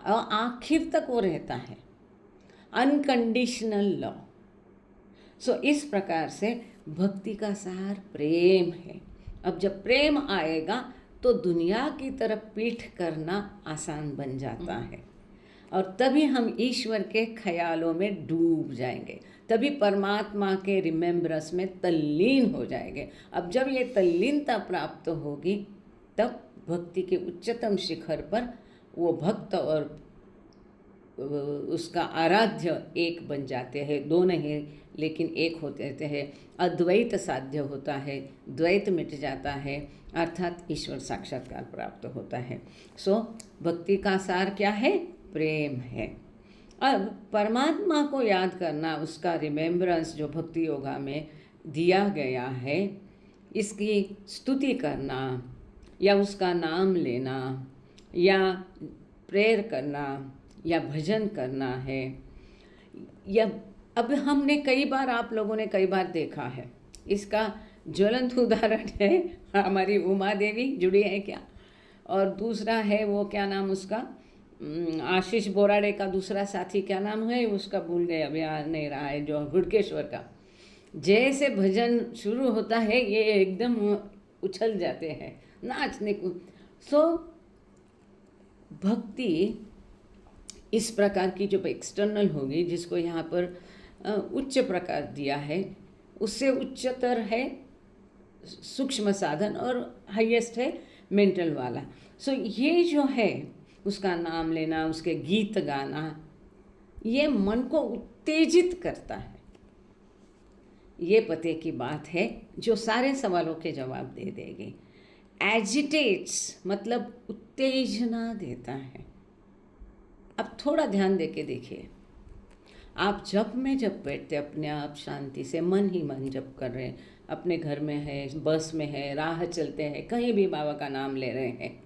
और आखिर तक वो रहता है, अनकंडीशनल लव। सो इस प्रकार से भक्ति का सार प्रेम है। अब जब प्रेम आएगा तो दुनिया की तरफ पीठ करना आसान बन जाता है और तभी हम ईश्वर के ख्यालों में डूब जाएंगे, तभी परमात्मा के रिमेम्बरेंस में तल्लीन हो जाएंगे। अब जब ये तल्लीनता प्राप्त होगी तब भक्ति के उच्चतम शिखर पर वो भक्त और उसका आराध्य एक बन जाते हैं, दो नहीं लेकिन एक होते हैं। अद्वैत साध्य होता है, द्वैत मिट जाता है, अर्थात ईश्वर साक्षात्कार प्राप्त होता है। सो भक्ति का सार क्या है? प्रेम है। अब परमात्मा को याद करना, उसका रिमेम्बरेंस जो भक्ति योगा में दिया गया है, इसकी स्तुति करना या उसका नाम लेना या प्रेयर करना या भजन करना है, या अब हमने कई बार, आप लोगों ने कई बार देखा है, इसका ज्वलंत उदाहरण है हमारी उमा देवी जुड़ी है क्या, और दूसरा है वो क्या नाम उसका, आशीष बोराड़े का दूसरा साथी क्या नाम है उसका, भूल गए अभी आ नहीं रहा है, जो हुड़केश्वर का। जैसे भजन शुरू होता है ये एकदम उछल जाते हैं नाचने को। सो भक्ति इस प्रकार की जो एक्सटर्नल होगी, जिसको यहाँ पर उच्च प्रकार दिया है, उससे उच्चतर है सूक्ष्म साधन और हाईएस्ट है मेंटल वाला। सो ये जो है उसका नाम लेना, उसके गीत गाना, ये मन को उत्तेजित करता है। ये पते की बात है जो सारे सवालों के जवाब दे देगी। एजिटेट्स मतलब उत्तेजना देता है। अब थोड़ा ध्यान दे के देखिए, आप जप में जब बैठते अपने आप शांति से मन ही मन जप कर रहे हैं, अपने घर में है, बस में है, राह चलते हैं, कहीं भी बाबा का नाम ले रहे हैं,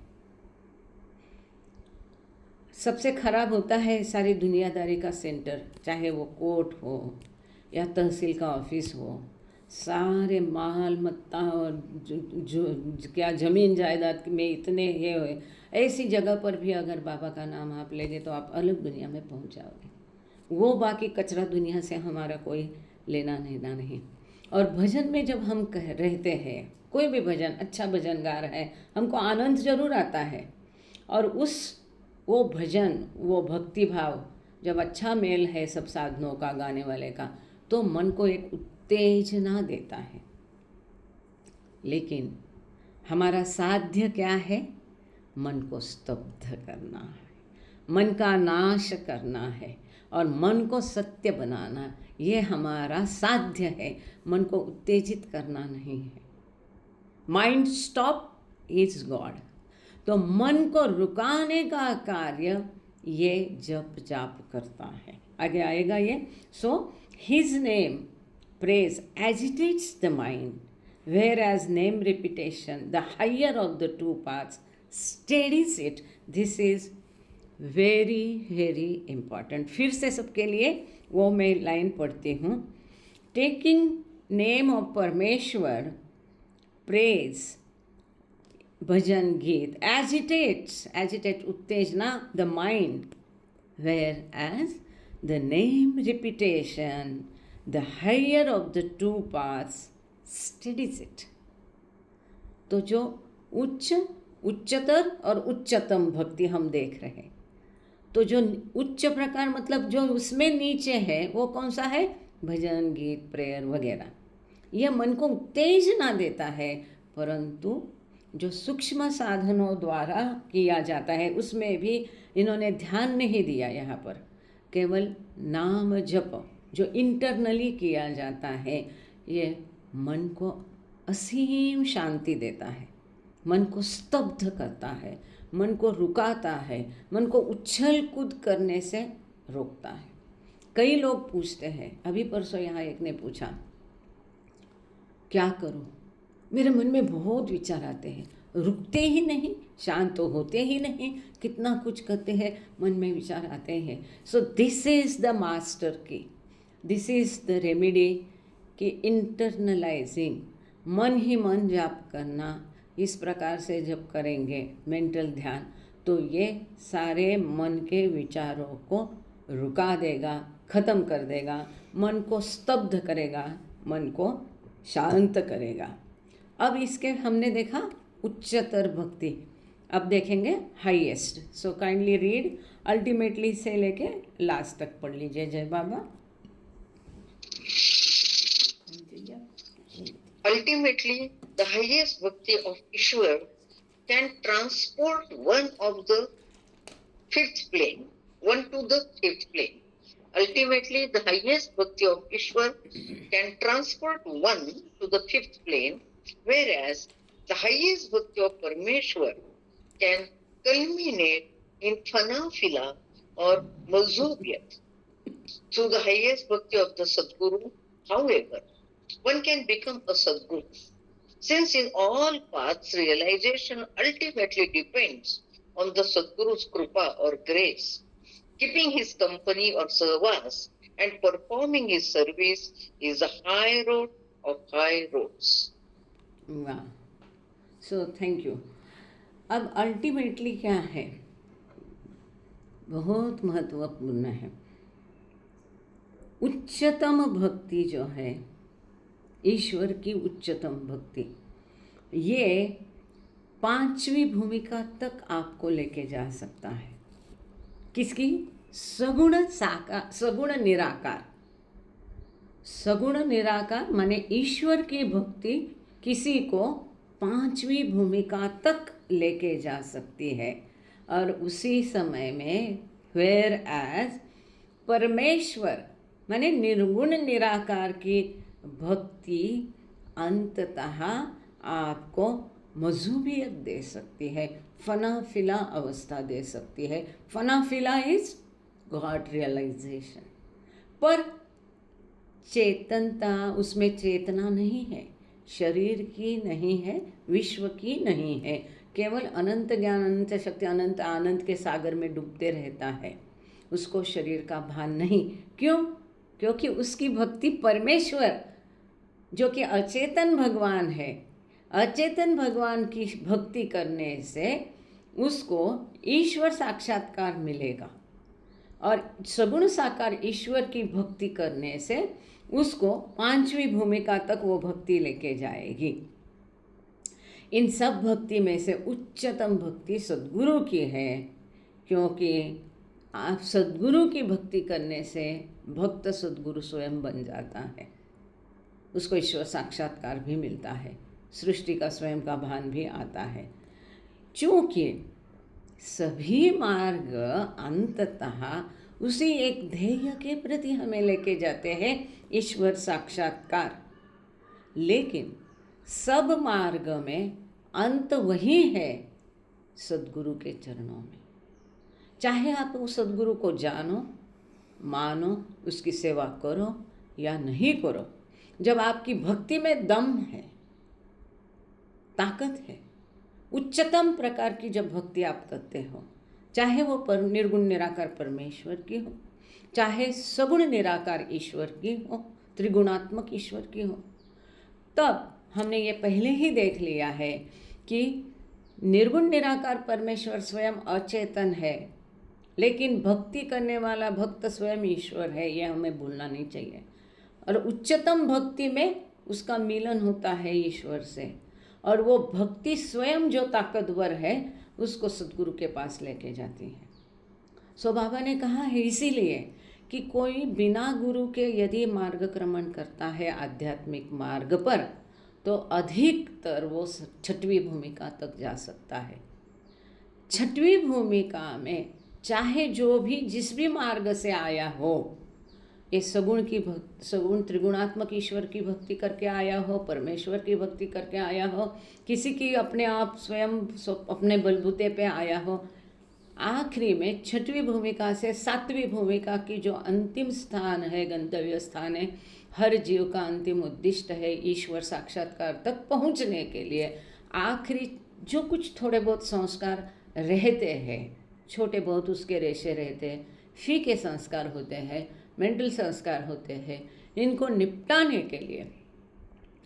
सबसे खराब होता है सारी दुनियादारी का सेंटर, चाहे वो कोर्ट हो या तहसील का ऑफिस हो, सारे माल मत्ता और क्या ज़मीन जायदाद में इतने ये हुए, ऐसी जगह पर भी अगर बाबा का नाम आप लेंगे तो आप अलग दुनिया में पहुंच जाओगे। वो बाकी कचरा दुनिया से हमारा कोई लेना देना नहीं। और भजन में जब हम रहते हैं, कोई भी भजन, अच्छा भजन गा रहा है, हमको आनंद जरूर आता है, और वो भजन, वो भक्ति भाव जब अच्छा मेल है सब साधनों का, गाने वाले का, तो मन को एक उत्तेजना देता है। लेकिन हमारा साध्य क्या है? मन को स्तब्ध करना है, मन का नाश करना है और मन को सत्य बनाना, ये हमारा साध्य है। मन को उत्तेजित करना नहीं है। Mind stop is God. तो मन को रुकाने का कार्य ये जप जाप करता है। आगे आएगा ये। So his name praise agitates the mind, where as name repetition the higher of the two paths steadies it. This is very very important. फिर से सबके लिए वो मैं लाइन पढ़ती हूँ। Taking name of Parameshwar, praise, bhajan geet, agitate उत्तेजना the mind, where as the name repetition the higher of the two paths studies it. तो जो उच्चतर और उच्चतम भक्ति हम देख रहे हैं, तो जो उच्च प्रकार मतलब जो उसमें नीचे है वो कौन सा है? भजन गीत प्रेयर वगैरह। यह मन को उत्तेजना देता है, परंतु जो सूक्ष्म साधनों द्वारा किया जाता है उसमें भी इन्होंने ध्यान नहीं दिया। यहाँ पर केवल नाम जप, जो इंटरनली किया जाता है, ये मन को असीम शांति देता है, मन को स्तब्ध करता है, मन को रुकाता है, मन को उछल कूद करने से रोकता है। कई लोग पूछते हैं, अभी परसों यहाँ एक ने पूछा, क्या करूँ, मेरे मन में बहुत विचार आते हैं, रुकते ही नहीं, शांत तो होते ही नहीं, कितना कुछ करते हैं, मन में विचार आते हैं। So this is the master की, दिस इज़ द रेमेडी कि इंटरनलाइजिंग, मन ही मन जाप करना। इस प्रकार से जब करेंगे मेंटल ध्यान, तो ये सारे मन के विचारों को रुका देगा, ख़त्म कर देगा, मन को स्तब्ध करेगा, मन को शांत करेगा। अब इसके हमने देखा उच्चतर भक्ति, अब देखेंगे highest. So kindly read, ultimately से लेके लास्ट तक पढ़ लीजिए। जय बाबा। Ultimately, the highest bhakti of Ishwar can transport one of the fifth plane, one to the fifth plane. Ultimately, the highest bhakti of Ishwar can transport one to the fifth plane, whereas the highest bhakti of Parmeshwar can culminate in Fanafila or Mazubiyat. Through the highest bhakti of the Sadguru, however, one can become a Sadguru. Since in all paths, realization ultimately depends on the Sadguru's Krupa or grace. Keeping his company or service and performing his service is the high road of high roads. वाह, so thank you. अब ultimately क्या है, बहुत महत्वपूर्ण है। उच्चतम भक्ति जो है, ईश्वर की उच्चतम भक्ति, ये पांचवी भूमिका तक आपको लेके जा सकता है। किसकी? सगुण साकार, सगुण निराकार। सगुण निराकार माने ईश्वर की भक्ति किसी को पांचवी भूमिका तक लेके जा सकती है। और उसी समय में वेयर एज परमेश्वर माने निर्गुण निराकार की भक्ति अंततः आपको मजूबियत दे सकती है, फना फिला अवस्था दे सकती है। फना फिला इज गॉड रियलाइजेशन। पर चेतनता, उसमें चेतना नहीं है, शरीर की नहीं है, विश्व की नहीं है, केवल अनंत ज्ञान, अनंत शक्ति, अनंत आनंद के सागर में डूबते रहता है, उसको शरीर का भान नहीं। क्यों? क्योंकि उसकी भक्ति परमेश्वर जो कि अचेतन भगवान है, अचेतन भगवान की भक्ति करने से उसको ईश्वर साक्षात्कार मिलेगा, और सगुण साकार ईश्वर की भक्ति करने से उसको पांचवी भूमिका तक वो भक्ति लेके जाएगी। इन सब भक्ति में से उच्चतम भक्ति सद्गुरु की है, क्योंकि आप सद्गुरु की भक्ति करने से भक्त सद्गुरु स्वयं बन जाता है, उसको ईश्वर साक्षात्कार भी मिलता है, सृष्टि का स्वयं का भान भी आता है। चूँकि सभी मार्ग अंततः उसी एक ध्येय के प्रति हमें लेके जाते हैं, ईश्वर साक्षात्कार। लेकिन सब मार्ग में अंत वही है, सद्गुरु के चरणों में। चाहे आप उस सद्गुरु को जानो, मानो, उसकी सेवा करो या नहीं करो, जब आपकी भक्ति में दम है, ताकत है, उच्चतम प्रकार की जब भक्ति आप करते हो, चाहे वो निर्गुण निराकार परमेश्वर की हो, चाहे सगुण निराकार ईश्वर की हो, त्रिगुणात्मक ईश्वर की हो, तब हमने ये पहले ही देख लिया है कि निर्गुण निराकार परमेश्वर स्वयं अचेतन है, लेकिन भक्ति करने वाला भक्त स्वयं ईश्वर है, ये हमें भूलना नहीं चाहिए। और उच्चतम भक्ति में उसका मिलन होता है ईश्वर से, और वो भक्ति स्वयं जो ताकतवर है उसको सद्गुरु के पास लेके जाती है। सो बाबा ने कहा है इसीलिए कि कोई बिना गुरु के यदि मार्गक्रमण करता है आध्यात्मिक मार्ग पर, तो अधिकतर वो छठवीं भूमिका तक जा सकता है। छठवीं भूमिका में चाहे जो भी जिस भी मार्ग से आया हो, ये सगुण त्रिगुणात्मक ईश्वर की भक्ति करके आया हो, परमेश्वर की भक्ति करके आया हो, किसी की अपने आप स्वयं अपने बलबूते पे आया हो, आखिरी में छठवीं भूमिका से सातवीं भूमिका की जो अंतिम स्थान है, गंतव्य स्थान है, हर जीव का अंतिम उद्दिष्ट है ईश्वर साक्षात्कार तक पहुंचने के लिए आखिरी जो कुछ थोड़े बहुत संस्कार रहते हैं, छोटे बहुत उसके रेशे रहते हैं, फीके संस्कार होते हैं, मेंटल संस्कार होते हैं, इनको निपटाने के लिए,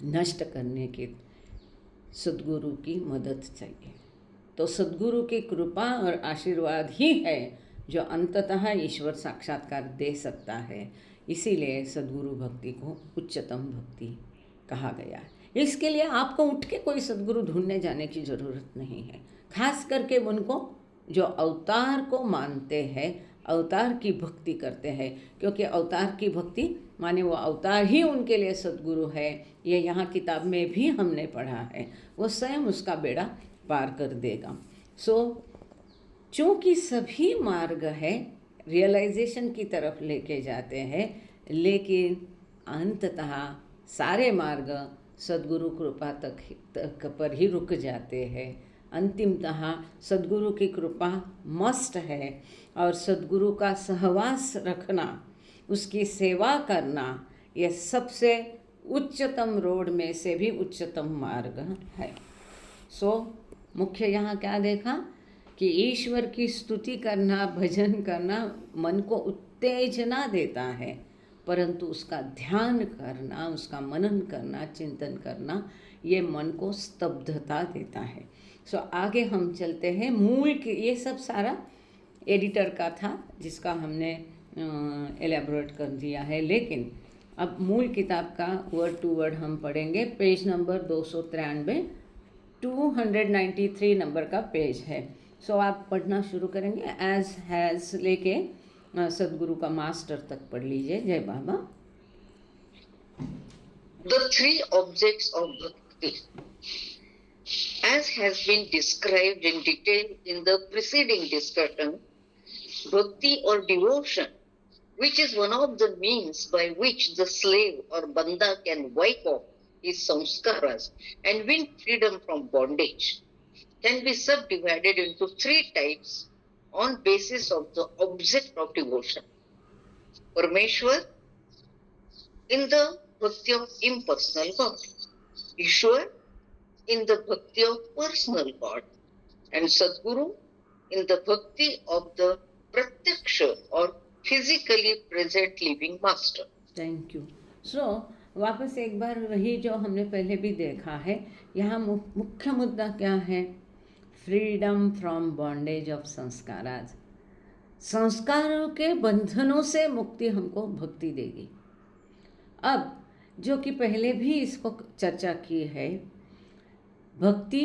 नष्ट करने की सद्गुरु की मदद चाहिए। तो सद्गुरु की कृपा और आशीर्वाद ही है जो अंततः ईश्वर साक्षात्कार दे सकता है। इसीलिए सद्गुरु भक्ति को उच्चतम भक्ति कहा गया है। इसके लिए आपको उठ के कोई सद्गुरु ढूंढने जाने की ज़रूरत नहीं है। खास करके उनको जो अवतार को मानते हैं, अवतार की भक्ति करते हैं, क्योंकि अवतार की भक्ति माने वो अवतार ही उनके लिए सद्गुरु है। ये यहाँ किताब में भी हमने पढ़ा है। वो स्वयं उसका बेड़ा पार कर देगा। चूँकि सभी मार्ग है रियलाइजेशन की तरफ लेके जाते हैं, लेकिन अंततः सारे मार्ग सद्गुरु कृपा तक पर ही रुक जाते हैं। अंतिमतः सद्गुरु की कृपा मस्ट है और सद्गुरु का सहवास रखना, उसकी सेवा करना, यह सबसे उच्चतम रोड में से भी उच्चतम मार्ग है। मुख्य यहाँ क्या देखा कि ईश्वर की स्तुति करना, भजन करना मन को उत्तेजना देता है, परंतु उसका ध्यान करना, उसका मनन करना, चिंतन करना, ये मन को स्तब्धता देता है। आगे हम चलते हैं। मूल ये सब सारा एडिटर का था जिसका हमने एलेबोरेट कर दिया है, लेकिन अब मूल किताब का वर्ड टू वर्ड हम पढ़ेंगे। पेज नंबर 293, 293 नंबर का पेज है। आप पढ़ना शुरू करेंगे। एज हैज़ लेके सदगुरु का मास्टर तक पढ़ लीजिए। जय बाबा। The three objects of bhakti, as has been described in detail in the preceding discussion, bhakti or devotion, which is one of the means by which the slave or banda can wipe off his samskaras and win freedom from bondage, can be subdivided into three types on basis of the object of devotion. Parmeshwar, in the bhakti of impersonal God. Ishwar, in the bhakti of personal God. And Sadguru, in the bhakti of the pratyaksha or physically present living master. Thank you. वापस एक बार वही जो हमने पहले भी देखा है, यहाँ मुख्य मुद्दा क्या है? Freedom from bondage of sanskaras. संस्कारों के बंधनों से मुक्ति हमको भक्ति देगी। अब जो कि पहले भी इसको चर्चा की है, भक्ति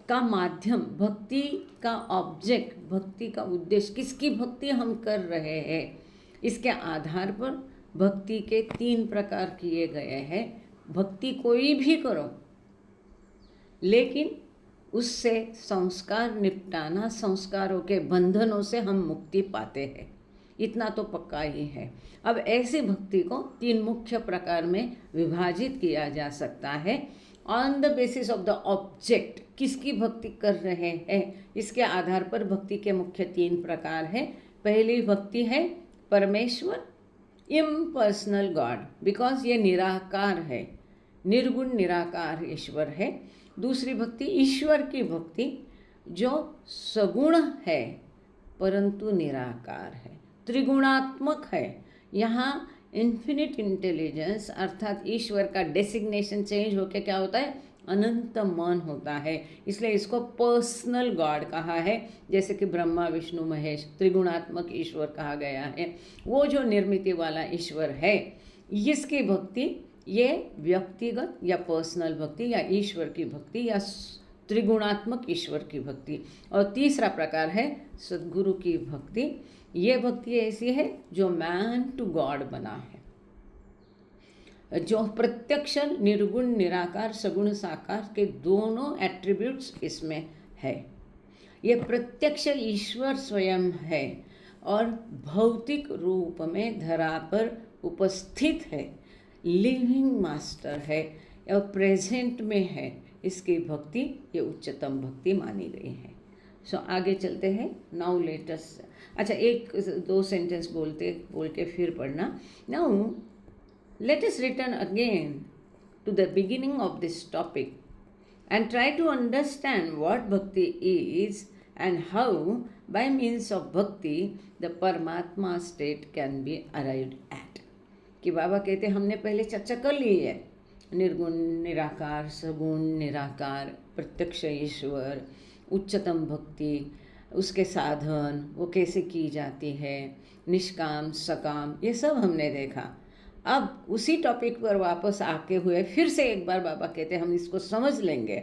का माध्यम, भक्ति का ऑब्जेक्ट, भक्ति का उद्देश्य, किसकी भक्ति हम कर रहे हैं, इसके आधार पर भक्ति के 3 प्रकार किए गए हैं। भक्ति कोई भी करो, लेकिन उससे संस्कार निपटाना, संस्कारों के बंधनों से हम मुक्ति पाते हैं, इतना तो पक्का ही है। अब ऐसी भक्ति को 3 मुख्य प्रकार में विभाजित किया जा सकता है on the basis of the object. किसकी भक्ति कर रहे हैं, इसके आधार पर भक्ति के मुख्य 3 प्रकार हैं। पहली भक्ति है परमेश्वर, इम्पर्सनल गॉड, बिकॉज ये निराकार है, निर्गुण निराकार ईश्वर है। दूसरी भक्ति ईश्वर की भक्ति, जो सगुण है परंतु निराकार है, त्रिगुणात्मक है। यहाँ इन्फिनिट इंटेलिजेंस अर्थात ईश्वर का डेसिग्नेशन चेंज होकर क्या होता है? अनंत मन होता है। इसलिए इसको पर्सनल गॉड कहा है, जैसे कि ब्रह्मा विष्णु महेश त्रिगुणात्मक ईश्वर कहा गया है। वो जो निर्मिति वाला ईश्वर है, इसकी भक्ति ये व्यक्तिगत या पर्सनल भक्ति या ईश्वर की भक्ति या त्रिगुणात्मक ईश्वर की भक्ति। और तीसरा प्रकार है सद्गुरु की भक्ति। ये भक्ति ऐसी है जो मैन टू गॉड बना है, जो प्रत्यक्ष निर्गुण निराकार सगुण साकार के दोनों एट्रीब्यूट्स इसमें है। ये प्रत्यक्ष ईश्वर स्वयं है और भौतिक रूप में धरा पर उपस्थित है, लिविंग मास्टर है और प्रेजेंट में है, इसकी भक्ति ये उच्चतम भक्ति मानी गई है। सो आगे चलते हैं। नाउ लेटेस्ट, अच्छा एक दो सेंटेंस बोल के फिर पढ़ना। Now let us return again to the beginning of this topic and try to understand what bhakti is and how by means of bhakti the Paramatma state can be arrived at। कि बाबा कहते हमने पहले चर्चा कर ली है, निर्गुण निराकार, सगुण निराकार, प्रत्यक्ष ईश्वर, उच्चतम भक्ति, उसके साधन वो कैसे की जाती है, निष्काम सकाम, ये सब हमने देखा। अब उसी टॉपिक पर वापस आके हुए फिर से एक बार बाबा कहते हम इसको समझ लेंगे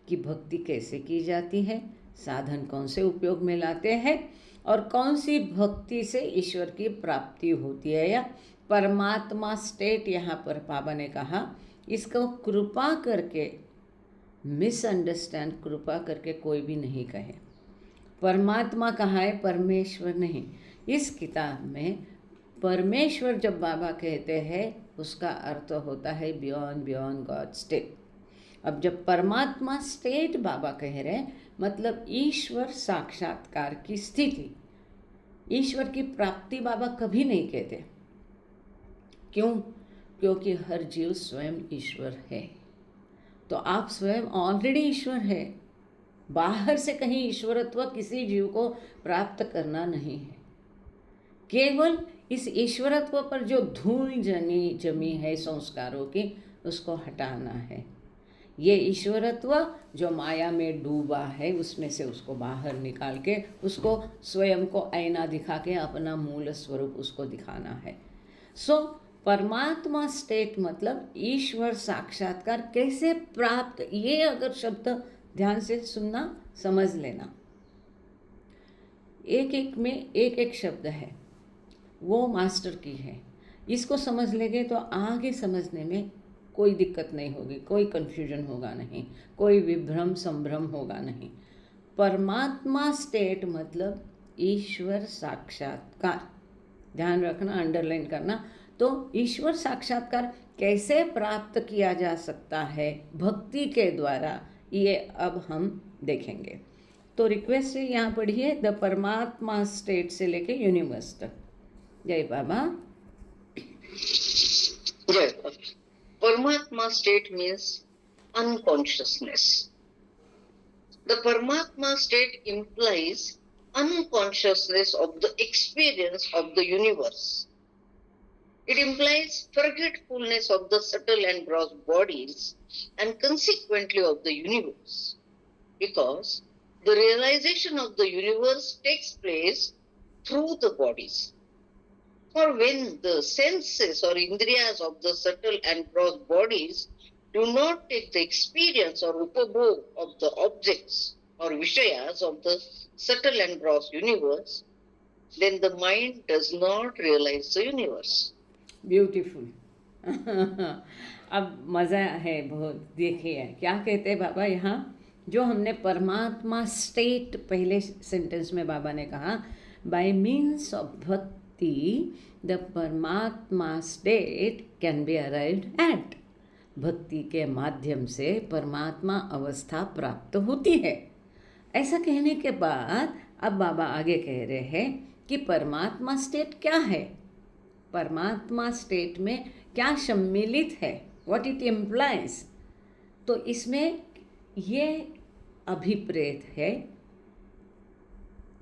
कि भक्ति कैसे की जाती है, साधन कौन से उपयोग में लाते हैं और कौन सी भक्ति से ईश्वर की प्राप्ति होती है, या परमात्मा स्टेट यहाँ पर बाबा ने कहा। इसको कृपा करके मिसअंडरस्टैंड कृपा करके कोई भी नहीं कहे। परमात्मा कहाँ है, परमेश्वर नहीं। इस किताब में परमेश्वर जब बाबा कहते हैं उसका अर्थ होता है बियॉन्ड गॉड स्टेट। अब जब परमात्मा स्टेट बाबा कह रहे हैं मतलब ईश्वर साक्षात्कार की स्थिति, ईश्वर की प्राप्ति बाबा कभी नहीं कहते। क्यों? क्योंकि हर जीव स्वयं ईश्वर है। तो आप स्वयं ऑलरेडी ईश्वर है, बाहर से कहीं ईश्वरत्व किसी जीव को प्राप्त करना नहीं है। केवल इस ईश्वरत्व पर जो धूल जमी है संस्कारों की, उसको हटाना है। ये ईश्वरत्व जो माया में डूबा है उसमें से उसको बाहर निकाल के उसको स्वयं को आईना दिखा के अपना मूल स्वरूप उसको दिखाना है। सो परमात्मा स्टेट मतलब ईश्वर साक्षात्कार कैसे प्राप्त, ये अगर शब्द ध्यान से सुनना, समझ लेना। एक एक में एक एक शब्द है, वो मास्टर की है। इसको समझ लेंगे तो आगे समझने में कोई दिक्कत नहीं होगी, कोई कन्फ्यूजन होगा नहीं, कोई विभ्रम संभ्रम होगा नहीं। परमात्मा स्टेट मतलब ईश्वर साक्षात्कार, ध्यान रखना, अंडरलाइन करना। तो ईश्वर साक्षात्कार कैसे प्राप्त किया जा सकता है भक्ति के द्वारा, ये अब हम देखेंगे। तो रिक्वेस्ट है यहाँ पढ़िए, द परमात्मा स्टेट से लेके यूनिवर्स तक। जय बाबा। जय बाबा। Paramatma state means unconsciousness. The Paramatma state implies unconsciousness of the experience of the universe. It implies forgetfulness of the subtle and gross bodies and consequently of the universe, because the realization of the universe takes place through the bodies. For when the senses or indriyas of the subtle and gross bodies do not take the experience or upabhog of the objects or vishayas of the subtle and gross universe, then the mind does not realize the universe. Beautiful. अब मज़ा है बहुत। देखिए क्या कहते हैं बाबा यहाँ, जो हमने परमात्मा स्टेट पहले सेंटेंस में बाबा ने कहा, बाय मीन्स ऑफ भक्ति द परमात्मा state can be arrived at. भक्ति के माध्यम से परमात्मा अवस्था प्राप्त होती है। ऐसा कहने के बाद अब बाबा आगे कह रहे हैं कि परमात्मा स्टेट क्या है, परमात्मा स्टेट में क्या सम्मिलित है, व्हाट इट इम्प्लाइज। तो इसमें ये अभिप्रेत है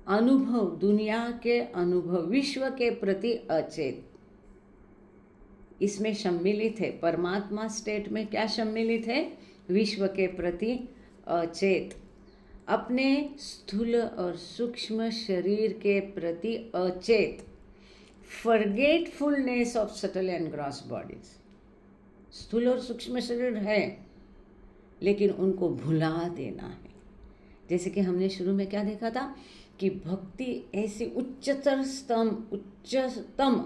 अनुभव, दुनिया के अनुभव, विश्व के प्रति अचेत, इसमें सम्मिलित है। परमात्मा स्टेट में क्या सम्मिलित है, विश्व के प्रति अचेत, अपने स्थूल और सूक्ष्म शरीर के प्रति अचेत, forgetfulness of subtle and gross bodies. स्थूल और सूक्ष्म शरीर है लेकिन उनको भुला देना है। जैसे कि हमने शुरू में क्या देखा था कि भक्ति ऐसी उच्चतम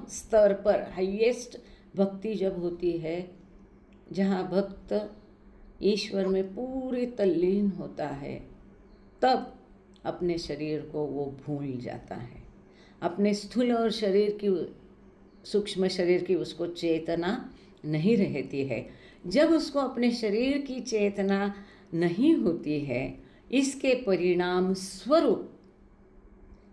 स्तर पर, हाईएस्ट भक्ति जब होती है जहाँ भक्त ईश्वर में पूरी तल्लीन होता है, तब अपने शरीर को वो भूल जाता है, अपने स्थूल और शरीर की सूक्ष्म शरीर की उसको चेतना नहीं रहती है। जब उसको अपने शरीर की चेतना नहीं होती है, इसके परिणाम स्वरूप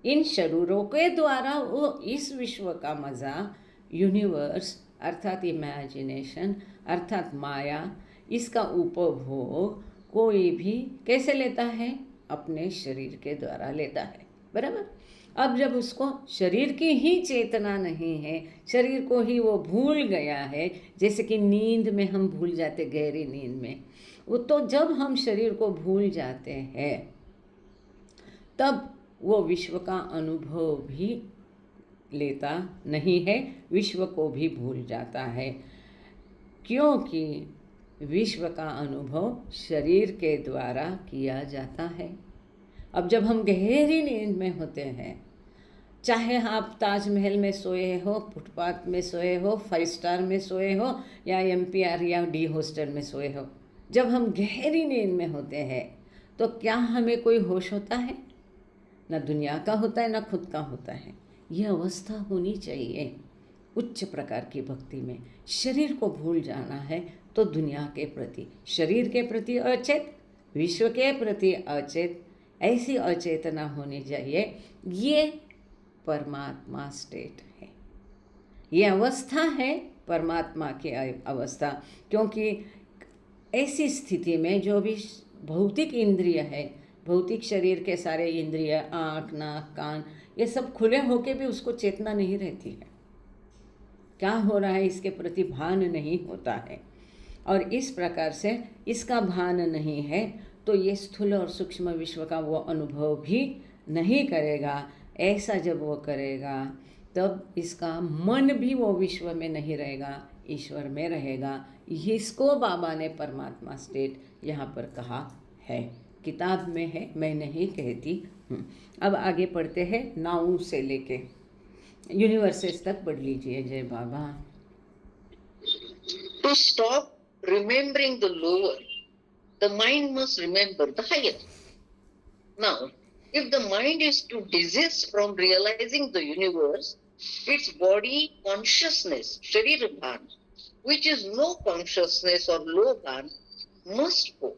इन शरीरों के द्वारा वो इस विश्व का मज़ा, यूनिवर्स अर्थात इमेजिनेशन अर्थात माया, इसका उपभोग कोई भी कैसे लेता है? अपने शरीर के द्वारा लेता है, बराबर। अब जब उसको शरीर की ही चेतना नहीं है, शरीर को ही वो भूल गया है, जैसे कि नींद में हम भूल जाते, गहरी नींद में, वो तो जब हम शरीर को भूल जाते हैं तब वो विश्व का अनुभव भी लेता नहीं है, विश्व को भी भूल जाता है, क्योंकि विश्व का अनुभव शरीर के द्वारा किया जाता है। अब जब हम गहरी नींद में होते हैं, चाहे आप ताजमहल में सोए हो, फुटपाथ में सोए हो, 5 स्टार में सोए हो, या MPR या डी हॉस्टल में सोए हो, जब हम गहरी नींद में होते हैं तो क्या हमें कोई होश होता है? ना दुनिया का होता है, ना खुद का होता है। यह अवस्था होनी चाहिए उच्च प्रकार की भक्ति में। शरीर को भूल जाना है तो दुनिया के प्रति, शरीर के प्रति अचेत, विश्व के प्रति अचेत, ऐसी अचेतना होनी चाहिए। ये परमात्मा स्टेट है, ये अवस्था है परमात्मा की अवस्था। क्योंकि ऐसी स्थिति में जो भी भौतिक इंद्रिय है, भौतिक शरीर के सारे इंद्रिय, आँख, नाक, कान, ये सब खुले होके भी उसको चेतना नहीं रहती है, क्या हो रहा है इसके प्रति भान नहीं होता है। और इस प्रकार से इसका भान नहीं है तो ये स्थूल और सूक्ष्म विश्व का वो अनुभव भी नहीं करेगा। ऐसा जब वो करेगा तब इसका मन भी वो विश्व में नहीं रहेगा, ईश्वर में रहेगा। इसको बाबा ने परमात्मा स्टेट यहाँ पर कहा है, किताब में है, मैं नहीं कहती हूँ। अब आगे पढ़ते हैं, 9 से लेके यूनिवर्सेस तक पढ़ लीजिए। जय बाबा। To stop remembering the lower, the mind must remember the higher. Now, if the mind is to desist from realizing the universe, its body consciousness, Sharir Bhan, which is no consciousness or low Bhan, must go.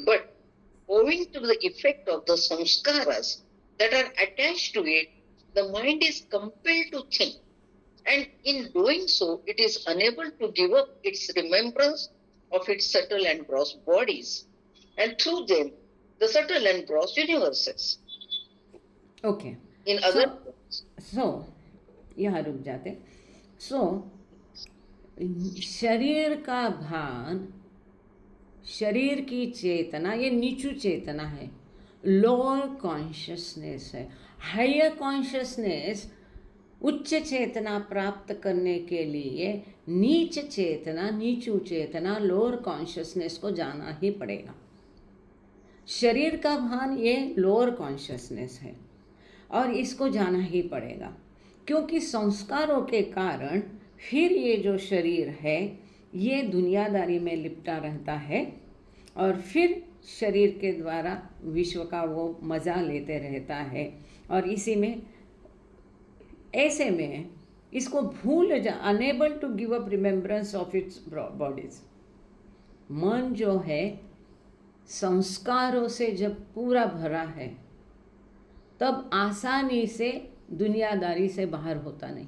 But owing to the effect of the samskaras that are attached to it, the mind is compelled to think. And in doing so, it is unable to give up its remembrance of its subtle and gross bodies, and through them, the subtle and gross universes. Okay. In other words, so यहाँ रुक जाते। शरीर का भान, शरीर की चेतना, ये नीचू चेतना है, लोअर कॉन्शियसनेस है। हायर कॉन्शियसनेस, उच्च चेतना प्राप्त करने के लिए नीच चेतना, नीचू चेतना, लोअर कॉन्शियसनेस को जाना ही पड़ेगा। शरीर का भान ये लोअर कॉन्शियसनेस है और इसको जाना ही पड़ेगा, क्योंकि संस्कारों के कारण फिर ये जो शरीर है ये दुनियादारी में लिपटा रहता है और फिर शरीर के द्वारा विश्व का वो मज़ा लेते रहता है। और इसी में, ऐसे में इसको भूल जा, unable to give up remembrance of its bodies. मन जो है संस्कारों से जब पूरा भरा है तब आसानी से दुनियादारी से बाहर होता नहीं।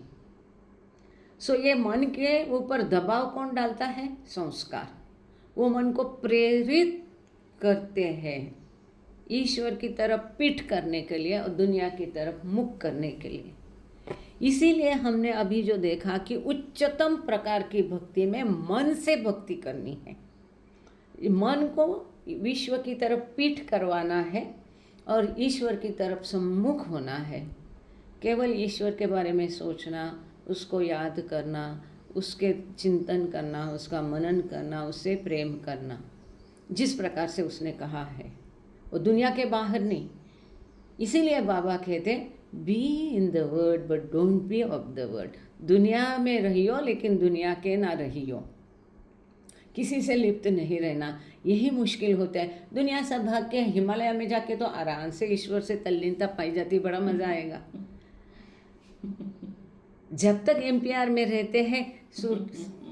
ये मन के ऊपर दबाव कौन डालता है? संस्कार। वो मन को प्रेरित करते हैं ईश्वर की तरफ पीठ करने के लिए और दुनिया की तरफ मुख करने के लिए। इसीलिए हमने अभी जो देखा कि उच्चतम प्रकार की भक्ति में मन से भक्ति करनी है, मन को विश्व की तरफ पीठ करवाना है और ईश्वर की तरफ सम्मुख होना है। केवल ईश्वर के बारे में सोचना, उसको याद करना, उसके चिंतन करना, उसका मनन करना, उससे प्रेम करना, जिस प्रकार से उसने कहा है, वो दुनिया के बाहर नहीं। इसीलिए बाबा कहते be in the word but don't be of the word. दुनिया में रहियो लेकिन दुनिया के ना रहियो, किसी से लिप्त नहीं रहना। यही मुश्किल होता है। दुनिया से भाग के हिमालय में जाके तो आराम से ईश्वर से तल्लीनता पाई जाती, बड़ा मज़ा आएगा। जब तक एमपीआर में रहते हैं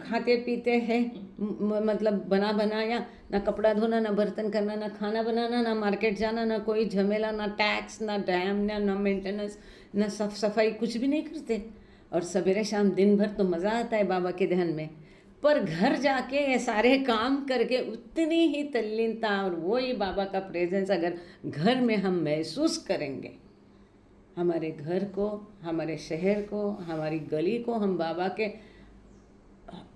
खाते पीते हैं, मतलब बना बनाया, ना कपड़ा धोना, ना बर्तन करना, ना खाना बनाना, ना मार्केट जाना, ना कोई झमेला, ना टैक्स, ना डैम, ना मेंटेनेंस, ना साफ सफाई, कुछ भी नहीं करते। और सवेरे शाम दिन भर तो मज़ा आता है बाबा के ध्यान में, पर घर जाके ये सारे काम करके उतनी ही तल्लीनता और वही बाबा का प्रेजेंस अगर घर में हम महसूस करेंगे, हमारे घर को, हमारे शहर को, हमारी गली को हम बाबा के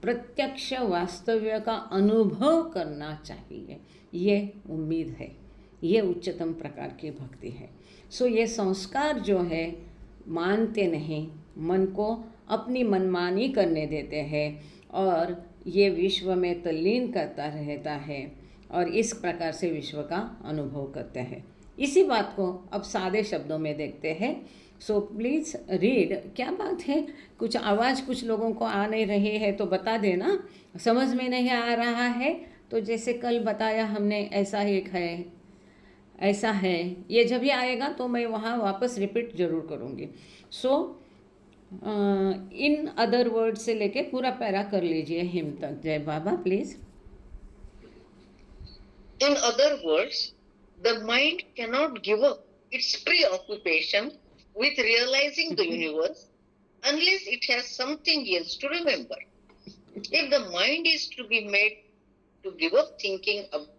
प्रत्यक्ष वास्तव्य का अनुभव करना चाहिए। ये उम्मीद है, ये उच्चतम प्रकार की भक्ति है। सो ये संस्कार जो है मानते नहीं, मन को अपनी मनमानी करने देते हैं और ये विश्व में तल्लीन करता रहता है और इस प्रकार से विश्व का अनुभव करते हैं। इसी बात को अब सादे शब्दों में देखते हैं। So please read. क्या बात है, कुछ आवाज़ कुछ लोगों को आ नहीं रही है तो बता देना, समझ में नहीं आ रहा है तो जैसे कल बताया हमने, ऐसा एक है, ऐसा है, ये जब भी आएगा तो मैं वहाँ वापस रिपीट जरूर करूँगी। सो इन अदर वर्ड से लेके पूरा पैरा कर लीजिए हिम तक। जय बाबा please. In other words, the mind cannot give up its preoccupation with realizing the universe unless it has something else to remember. If the mind is to be made to give up thinking about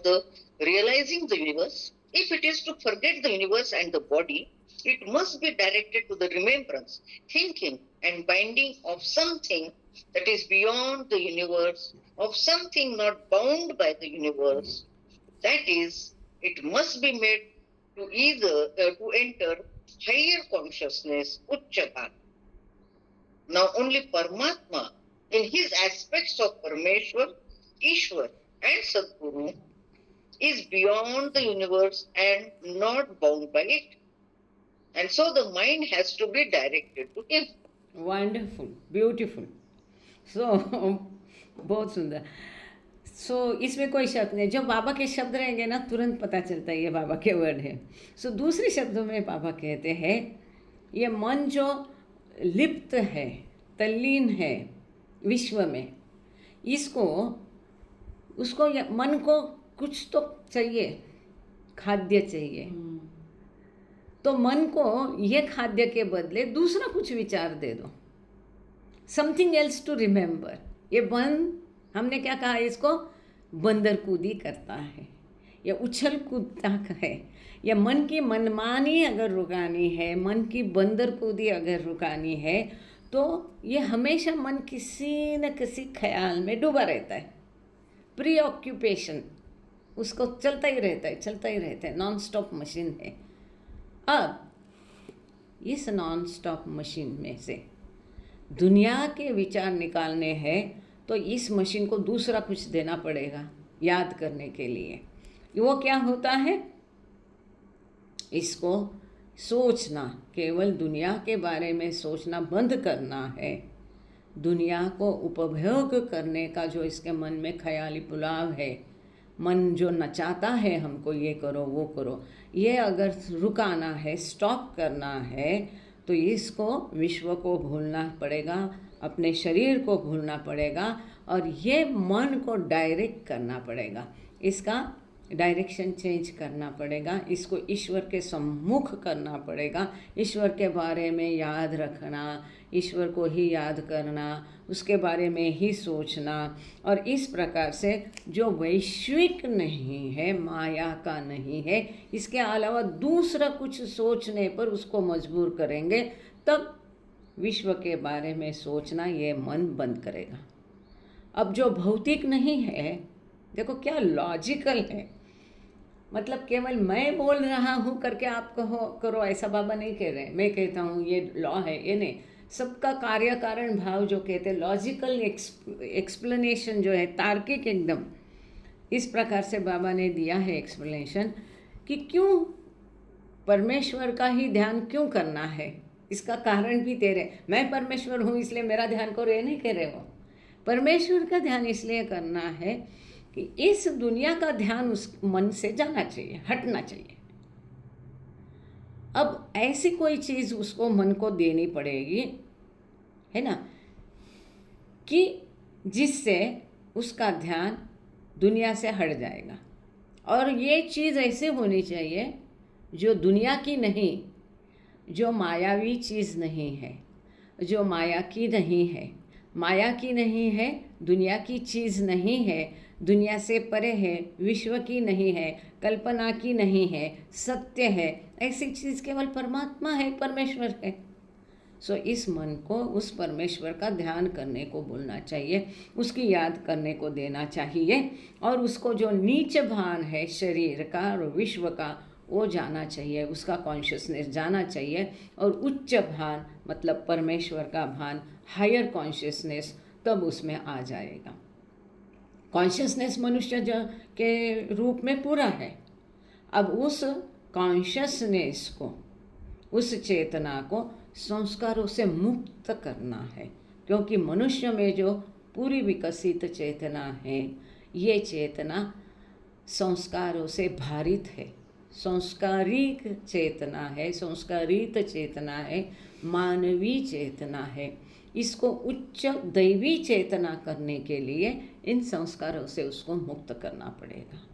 the realizing the universe, if it is to forget the universe and the body, it must be directed to the remembrance, thinking, and binding of something that is beyond the universe, of something not bound by the universe. That is, it must be made to to enter higher consciousness, Uchchata. Now only Paramatma, in his aspects of Parameshwar, Ishwar, and Sadguru, is beyond the universe and not bound by it. And so the mind has to be directed to him. Wonderful, beautiful. So बहुत सुंदर। सो इसमें कोई शक नहीं, जब बाबा के शब्द रहेंगे ना तुरंत पता चलता है ये बाबा के वर्ड है। सो दूसरे शब्दों में बाबा कहते हैं ये मन जो लिप्त है, तल्लीन है विश्व में, इसको उसको मन को कुछ तो चाहिए, खाद्य चाहिए। तो मन को ये खाद्य के बदले दूसरा कुछ विचार दे दो, समथिंग एल्स टू रिमेंबर। ये मन, हमने क्या कहा, इसको बंदर कूदी करता है, ये उछल कूदता है। या मन की मनमानी अगर रुकानी है, मन की बंदर कूदी अगर रुकानी है, तो ये हमेशा मन किसी न किसी ख्याल में डूबा रहता है। प्री ऑक्यूपेशन उसको चलता ही रहता है, चलता ही रहता है, नॉन स्टॉप मशीन है। अब इस नॉन स्टॉप मशीन में से दुनिया के विचार निकालने हैं तो इस मशीन को दूसरा कुछ देना पड़ेगा याद करने के लिए। वो क्या होता है, इसको सोचना, केवल दुनिया के बारे में सोचना बंद करना है। दुनिया को उपभोग करने का जो इसके मन में ख्याली पुलाव है, मन जो नचाता है हमको ये करो वो करो, ये अगर रुकाना है, स्टॉप करना है, तो इसको विश्व को भूलना पड़ेगा, अपने शरीर को भूलना पड़ेगा और ये मन को डायरेक्ट करना पड़ेगा, इसका डायरेक्शन चेंज करना पड़ेगा, इसको ईश्वर के सम्मुख करना पड़ेगा। ईश्वर के बारे में याद रखना, ईश्वर को ही याद करना, उसके बारे में ही सोचना। और इस प्रकार से जो वैश्विक नहीं है, माया का नहीं है, इसके अलावा दूसरा कुछ सोचने पर उसको मजबूर करेंगे, तब विश्व के बारे में सोचना ये मन बंद करेगा। अब जो भौतिक नहीं है, देखो क्या लॉजिकल है, मतलब केवल मैं बोल रहा हूँ करके आप करो ऐसा बाबा नहीं कह रहे। मैं कहता हूँ ये लॉ है, ये नहीं, सबका कार्य कारण भाव जो कहते हैं, लॉजिकल एक्सप्लेनेशन जो है, तार्किक एकदम, इस प्रकार से बाबा ने दिया है एक्सप्लेनेशन कि क्यों परमेश्वर का ही ध्यान क्यों करना है। इसका कारण भी दे रहे, मैं परमेश्वर हूँ इसलिए मेरा ध्यान करो, ये नहीं कह रहे हो। परमेश्वर का ध्यान इसलिए करना है कि इस दुनिया का ध्यान उस मन से जाना चाहिए, हटना चाहिए। अब ऐसी कोई चीज़ उसको मन को देनी पड़ेगी, है ना, कि जिससे उसका ध्यान दुनिया से हट जाएगा। और ये चीज़ ऐसे होनी चाहिए जो दुनिया की नहीं, जो मायावी चीज़ नहीं है, जो माया की नहीं है, माया की नहीं है, दुनिया की चीज़ नहीं है, दुनिया से परे है, विश्व की नहीं है, कल्पना की नहीं है, सत्य है। ऐसी चीज़ केवल परमात्मा है, परमेश्वर है। सो इस मन को उस परमेश्वर का ध्यान करने को बोलना चाहिए, उसकी याद करने को देना चाहिए, और उसको जो नीच भान है शरीर का और विश्व का वो जाना चाहिए, उसका कॉन्शियसनेस जाना चाहिए। और उच्च भान मतलब परमेश्वर का भान, हायर कॉन्शियसनेस, तब उसमें आ जाएगा। कॉन्शियसनेस मनुष्य के रूप में पूरा है। अब उस कॉन्शियसनेस को, उस चेतना को संस्कारों से मुक्त करना है, क्योंकि मनुष्य में जो पूरी विकसित चेतना है, ये चेतना संस्कारों से भारित है, संस्कारिक चेतना है, संस्कारित चेतना है, मानवीय चेतना है। इसको उच्च दैवी चेतना करने के लिए इन संस्कारों से उसको मुक्त करना पड़ेगा,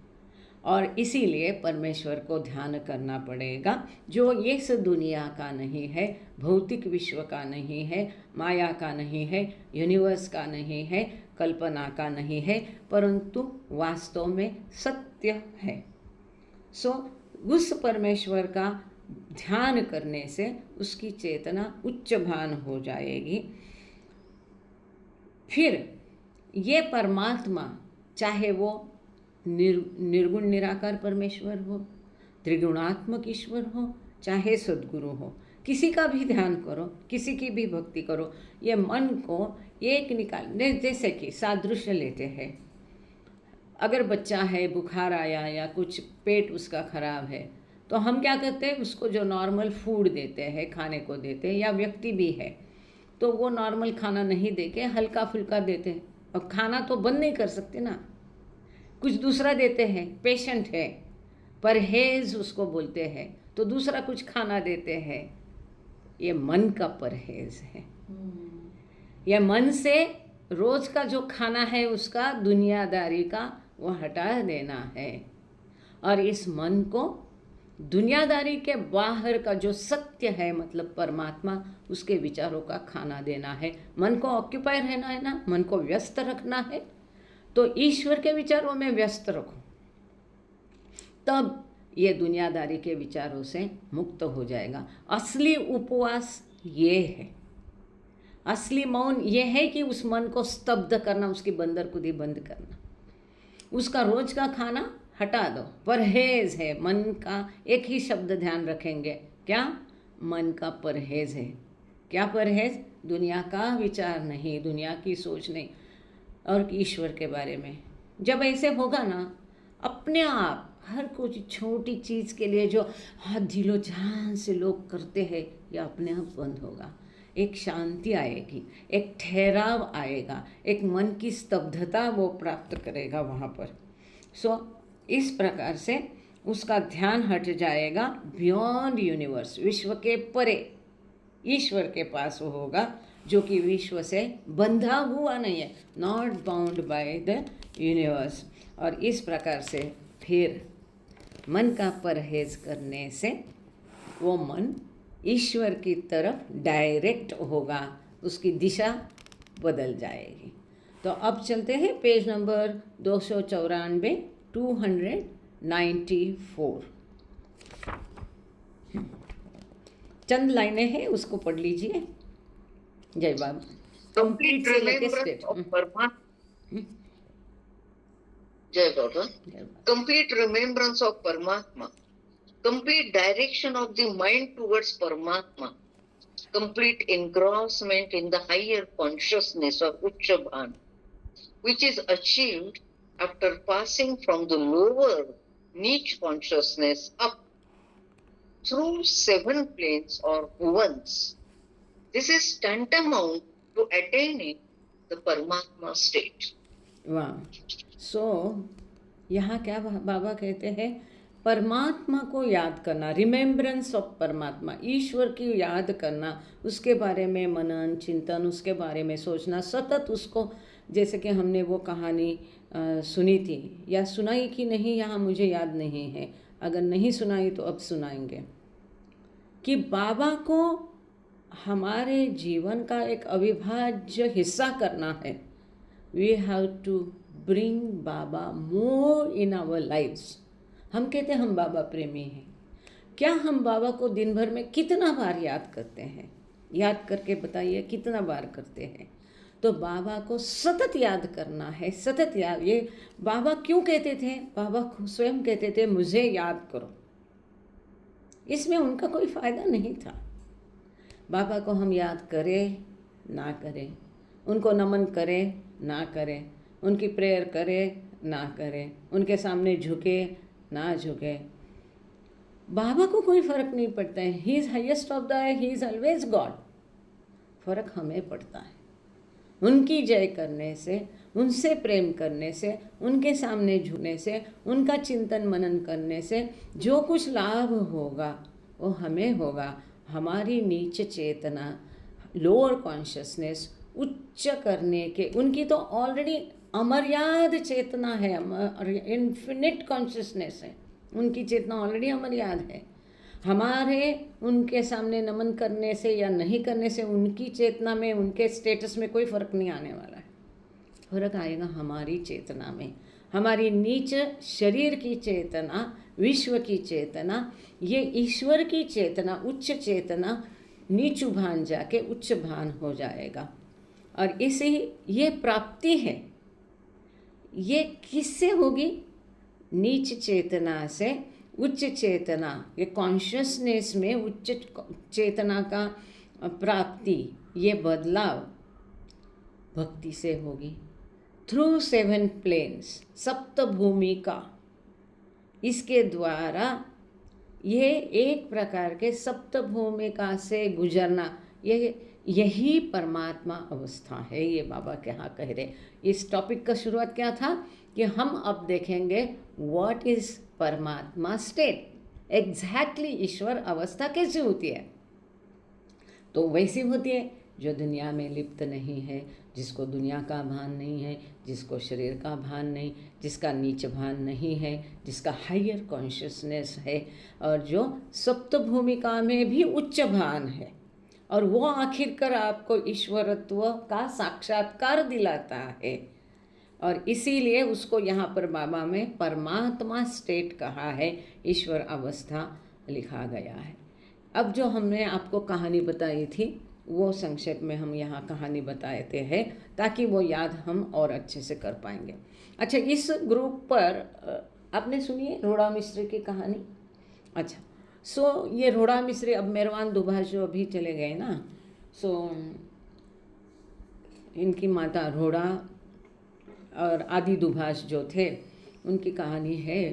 और इसीलिए परमेश्वर को ध्यान करना पड़ेगा, जो इस दुनिया का नहीं है, भौतिक विश्व का नहीं है, माया का नहीं है, यूनिवर्स का नहीं है, कल्पना का नहीं है, परंतु वास्तव में सत्य है। सो उस परमेश्वर का ध्यान करने से उसकी चेतना उच्च भान हो जाएगी। फिर ये परमात्मा, चाहे वो निर्गुण निराकार परमेश्वर हो, त्रिगुणात्मक ईश्वर हो, चाहे सद्गुरु हो, किसी का भी ध्यान करो, किसी की भी भक्ति करो, ये मन को एक निकालने, जैसे कि सादृश्य लेते हैं, अगर बच्चा है, बुखार आया या कुछ पेट उसका खराब है, तो हम क्या करते हैं, उसको जो नॉर्मल फूड देते हैं, खाने को देते हैं, या व्यक्ति भी है तो वो नॉर्मल खाना नहीं देके हल्का फुल्का देते हैं। अब खाना तो बंद नहीं कर सकते ना, कुछ दूसरा देते हैं। पेशेंट है, परहेज उसको बोलते हैं, तो दूसरा कुछ खाना देते हैं। ये मन का परहेज है। यह मन से रोज का जो खाना है उसका, दुनियादारी का, वो हटा देना है, और इस मन को दुनियादारी के बाहर का जो सत्य है, मतलब परमात्मा, उसके विचारों का खाना देना है। मन को ऑक्यूपाई रहना है ना, मन को व्यस्त रखना है, तो ईश्वर के विचारों में व्यस्त रखो, तब ये दुनियादारी के विचारों से मुक्त हो जाएगा। असली उपवास ये है, असली मौन ये है कि उस मन को स्तब्ध करना, उसकी बंदर कुदी बंद करना, उसका रोज का खाना हटा दो। परहेज है, मन का एक ही शब्द ध्यान रखेंगे, क्या? मन का परहेज है। क्या परहेज? दुनिया का विचार नहीं, दुनिया की सोच नहीं, और ईश्वर के बारे में। जब ऐसे होगा ना, अपने आप हर कुछ छोटी चीज़ के लिए जो दिलो जान से लोग करते हैं, यह अपने आप बंद होगा। एक शांति आएगी, एक ठहराव आएगा, एक मन की स्तब्धता वो प्राप्त करेगा वहाँ पर। सो इस प्रकार से उसका ध्यान हट जाएगा बियॉन्ड यूनिवर्स, विश्व के परे ईश्वर के पास वो होगा, जो कि विश्व से बंधा हुआ नहीं है, not bound by the universe. और इस प्रकार से फिर मन का परहेज करने से वो मन ईश्वर की तरफ डायरेक्ट होगा, उसकी दिशा बदल जाएगी। तो अब चलते हैं पेज नंबर 294, 294। चंद लाइनें हैं, उसको पढ़ लीजिए। जय बाबा। Complete remembrance of Paramatma. Jai Baba. Complete remembrance of Paramatma. Complete direction of the mind towards Paramatma. Complete engrossment in the higher consciousness of Uchchabhan, which is achieved after passing from the lower niche consciousness up through 7 planes or bhuvans. This is tantamount to attaining the Paramatma state. वाह। सो यहाँ क्या बाबा कहते हैं परमात्मा को याद करना, remembrance of परमात्मा, ईश्वर की याद करना, उसके बारे में मनन चिंतन, उसके बारे में सोचना, सतत उसको, जैसे कि हमने वो कहानी सुनी थी या सुनाई कि नहीं, यहाँ मुझे याद नहीं है, अगर नहीं सुनाई तो अब सुनाएंगे, कि बाबा को हमारे जीवन का एक अविभाज्य हिस्सा करना है। We have to bring Baba more in our lives. हम कहते हैं हम बाबा प्रेमी हैं, क्या हम बाबा को दिन भर में कितना बार याद करते हैं? याद करके बताइए कितना बार करते हैं। तो बाबा को सतत याद करना है, सतत याद। ये बाबा क्यों कहते थे? बाबा स्वयं कहते थे मुझे याद करो। इसमें उनका कोई फ़ायदा नहीं था। बाबा को हम याद करें ना करें, उनको नमन करें ना करें, उनकी प्रेयर करें ना करें, उनके सामने झुके ना झुके, बाबा को कोई फ़र्क नहीं पड़ता है। He is highest of the, he is always God. फ़र्क हमें पड़ता है उनकी जय करने से, उनसे प्रेम करने से, उनके सामने झुकने से, उनका चिंतन मनन करने से जो कुछ लाभ होगा वो हमें होगा। हमारी नीच चेतना, लोअर कॉन्शियसनेस उच्च करने के, उनकी तो ऑलरेडी अमर्याद चेतना है, इन्फिनिट कॉन्शियसनेस है, उनकी चेतना ऑलरेडी अमर्याद है। हमारे उनके सामने नमन करने से या नहीं करने से उनकी चेतना में, उनके स्टेटस में कोई फ़र्क नहीं आने वाला है। फ़र्क आएगा हमारी चेतना में, हमारी नीच शरीर की चेतना, विश्व की चेतना, ये ईश्वर की चेतना, उच्च चेतना नीचु भान जाके उच्च भान हो जाएगा। और इसे ये प्राप्ति है, ये किससे होगी? नीच चेतना से उच्च चेतना, ये कॉन्शियसनेस में उच्च चेतना का प्राप्ति, ये बदलाव भक्ति से होगी। थ्रू 7 प्लेन्स, सप्त भूमिका, इसके द्वारा ये एक प्रकार के सप्त भूमिका से गुजरना, यही परमात्मा अवस्था है। ये बाबा क्या कह रहे। इस टॉपिक का शुरुआत क्या था कि हम अब देखेंगे व्हाट इज़ परमात्मा स्टेट, एग्जैक्टली ईश्वर अवस्था कैसे होती है। तो वैसी होती है जो दुनिया में लिप्त नहीं है, जिसको दुनिया का भान नहीं है, जिसको शरीर का भान नहीं, जिसका नीच भान नहीं है, जिसका हायर कॉन्शियसनेस है, और जो सप्त भूमिका में भी उच्च भान है। और वो आखिरकार आपको ईश्वरत्व का साक्षात्कार दिलाता है। और इसीलिए उसको यहाँ पर बाबा में परमात्मा स्टेट कहा है, ईश्वर अवस्था लिखा गया है। अब जो हमने आपको कहानी बताई थी वो संक्षेप में हम यहाँ कहानी बताते हैं ताकि वो याद हम और अच्छे से कर पाएंगे। अच्छा, इस ग्रुप पर आपने सुनी है रोड़ा मिस्त्री की कहानी? अच्छा, ये रोड़ा मिस्त्री, अब मेहरवान दुभाष जो अभी चले गए ना, इनकी माता रोड़ा और आदि दुभाष जो थे, उनकी कहानी है।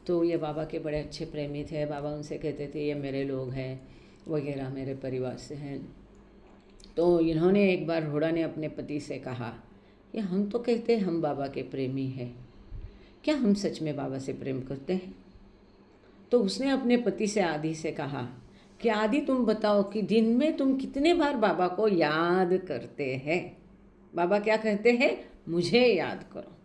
तो ये बाबा के बड़े अच्छे प्रेमी थे। बाबा उनसे कहते थे ये मेरे लोग हैं वगैरह, मेरे परिवार से हैं। तो इन्होंने एक बार रोड़ा ने अपने पति से कहा कि हम तो कहते हैं हम बाबा के प्रेमी हैं, क्या हम सच में बाबा से प्रेम करते हैं? तो उसने अपने पति से आदि से कहा कि आदि तुम बताओ कि दिन में तुम कितने बार बाबा को याद करते हैं? बाबा क्या कहते हैं? मुझे याद करो।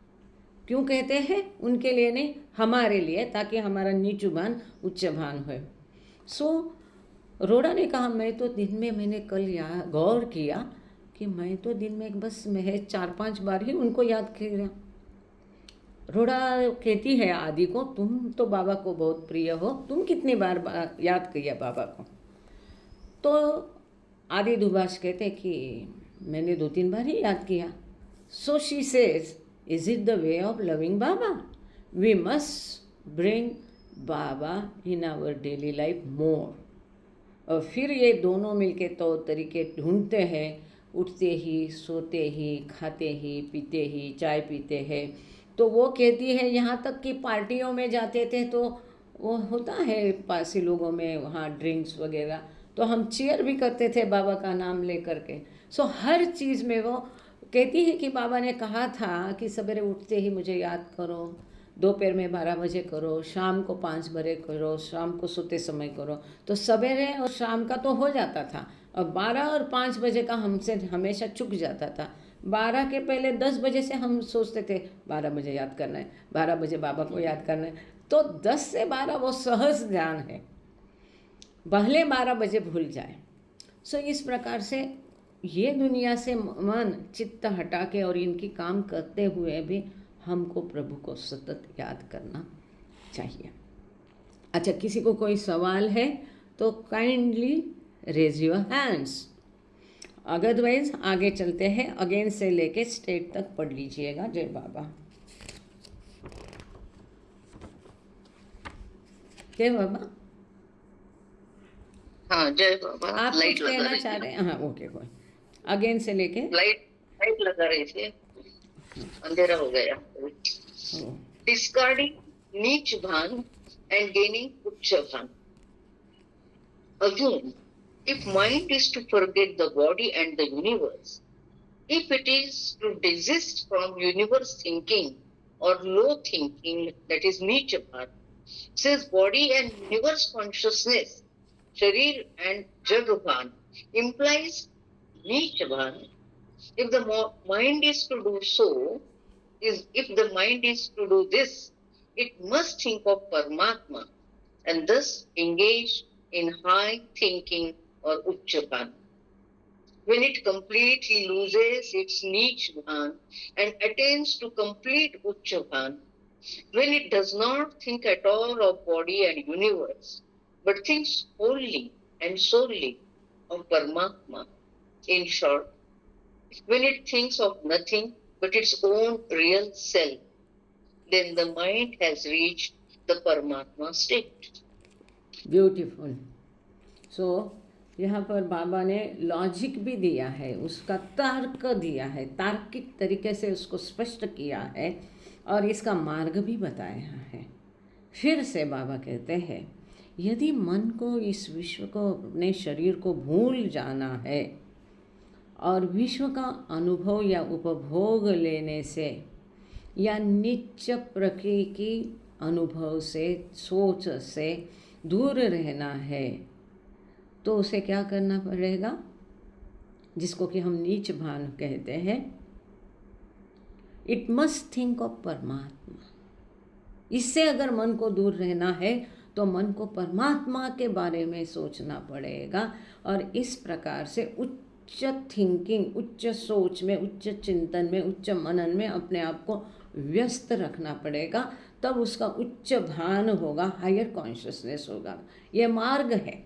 क्यों कहते हैं? उनके लिए नहीं, हमारे लिए, ताकि हमारा नीचु भान उच्च भान हो। रोड़ा ने कहा मैं तो दिन में, मैंने कल गौर किया कि मैं तो दिन में बस महज 4-5 बार ही उनको याद किया। रोड़ा कहती है आदि को, तुम तो बाबा को बहुत प्रिय हो, तुम कितनी बार याद किया बाबा को? तो आदि दुभाष कहते कि मैंने 2-3 बार ही याद किया। So she says, is it the way of loving Baba? We must bring Baba in our daily life more. और फिर ये दोनों मिलके तौर तरीके ढूंढते हैं, उठते ही, सोते ही, खाते ही, पीते ही, चाय पीते हैं। तो वो कहती है यहाँ तक कि पार्टियों में जाते थे तो वो होता है पासी लोगों में वहाँ ड्रिंक्स वगैरह, तो हम चीयर भी करते थे बाबा का नाम ले करके। हर चीज़ में वो कहती है कि बाबा ने कहा था कि सवेरे उठते ही मुझे याद करो, दोपहर में 12 बजे करो, शाम को 5 बजे करो, शाम को सोते समय करो, तो सवेरे और शाम का तो हो जाता था। और 12 और 5 बजे का हमसे हमेशा चूक जाता था। 12 के पहले 10 बजे से हम सोचते थे 12 बजे याद करना है, 12 बजे बाबा को याद करना है, तो 10 से 12 वो सहज ध्यान है, पहले 12 बजे भूल जाए। सो इस प्रकार से ये दुनिया से मन चित्त हटा के और इनकी काम करते हुए भी हमको प्रभु को सतत याद करना चाहिए। अच्छा, किसी को कोई सवाल है तो kindly raise your hands, otherwise आगे चलते हैं। अगेन से लेके स्टेट तक पढ़ लीजिएगा। जय बाबा। जय बाबा। हाँ जय बाबा। आप लाइट कुछ लगा कहना रही चाह थी, रहे हैं? हाँ, ओके, कोई अगेन से लेके लाइट लगा रही थी, अंधेरा हो गया। डिस्कार्डिंग नीच भान and gaining uccha bhan. Again, if mind is to forget the body and the universe, if it is to desist from universe thinking or low thinking, that is nicha bhan, since body and universe consciousness, sharir and jag bhan, implies nicha bhan, if the mind is to do so, if the mind is to do this, it must think of Paramatma and thus engage in high thinking or Uccha Bhan. When it completely loses its Neech Bhan and attains to complete Uccha Bhan, when it does not think at all of body and universe, but thinks wholly and solely of Paramatma, in short, when it thinks of nothing but its own real self, then the mind has reached the Paramatma state. Beautiful. So यहाँ पर बाबा ने logic भी दिया है, उसका तर्क दिया है, तार्किक तरीके से उसको स्पष्ट किया है और इसका मार्ग भी बताया है। फिर से बाबा कहते हैं, यदि मन को इस विश्व को, अपने शरीर को भूल जाना है और विश्व का अनुभव या उपभोग लेने से या नित्य प्रकृति की अनुभव से, सोच से दूर रहना है, तो उसे क्या करना पड़ेगा, जिसको कि हम नीच भान कहते हैं। इट मस्ट थिंक ऑफ परमात्मा। इससे अगर मन को दूर रहना है तो मन को परमात्मा के बारे में सोचना पड़ेगा और इस प्रकार से उच्च थिंकिंग, उच्च सोच में, उच्च चिंतन में, उच्च मनन में अपने आप को व्यस्त रखना पड़ेगा। तब उसका उच्च भान होगा, हायर कॉन्शियसनेस होगा। ये मार्ग है।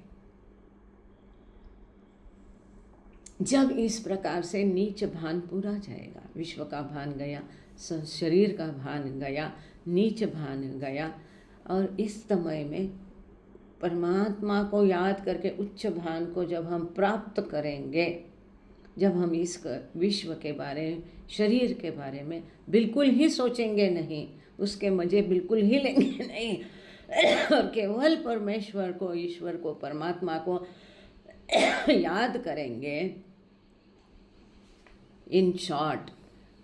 जब इस प्रकार से नीच भान पूरा जाएगा, विश्व का भान गया, शरीर का भान गया, नीच भान गया, और इस समय में परमात्मा को याद करके उच्च भान को जब हम प्राप्त करेंगे, जब हम इस विश्व के बारे में, शरीर के बारे में बिल्कुल ही सोचेंगे नहीं, उसके मज़े बिल्कुल ही लेंगे नहीं और केवल परमेश्वर को, ईश्वर को, परमात्मा को याद करेंगे, इन शॉर्ट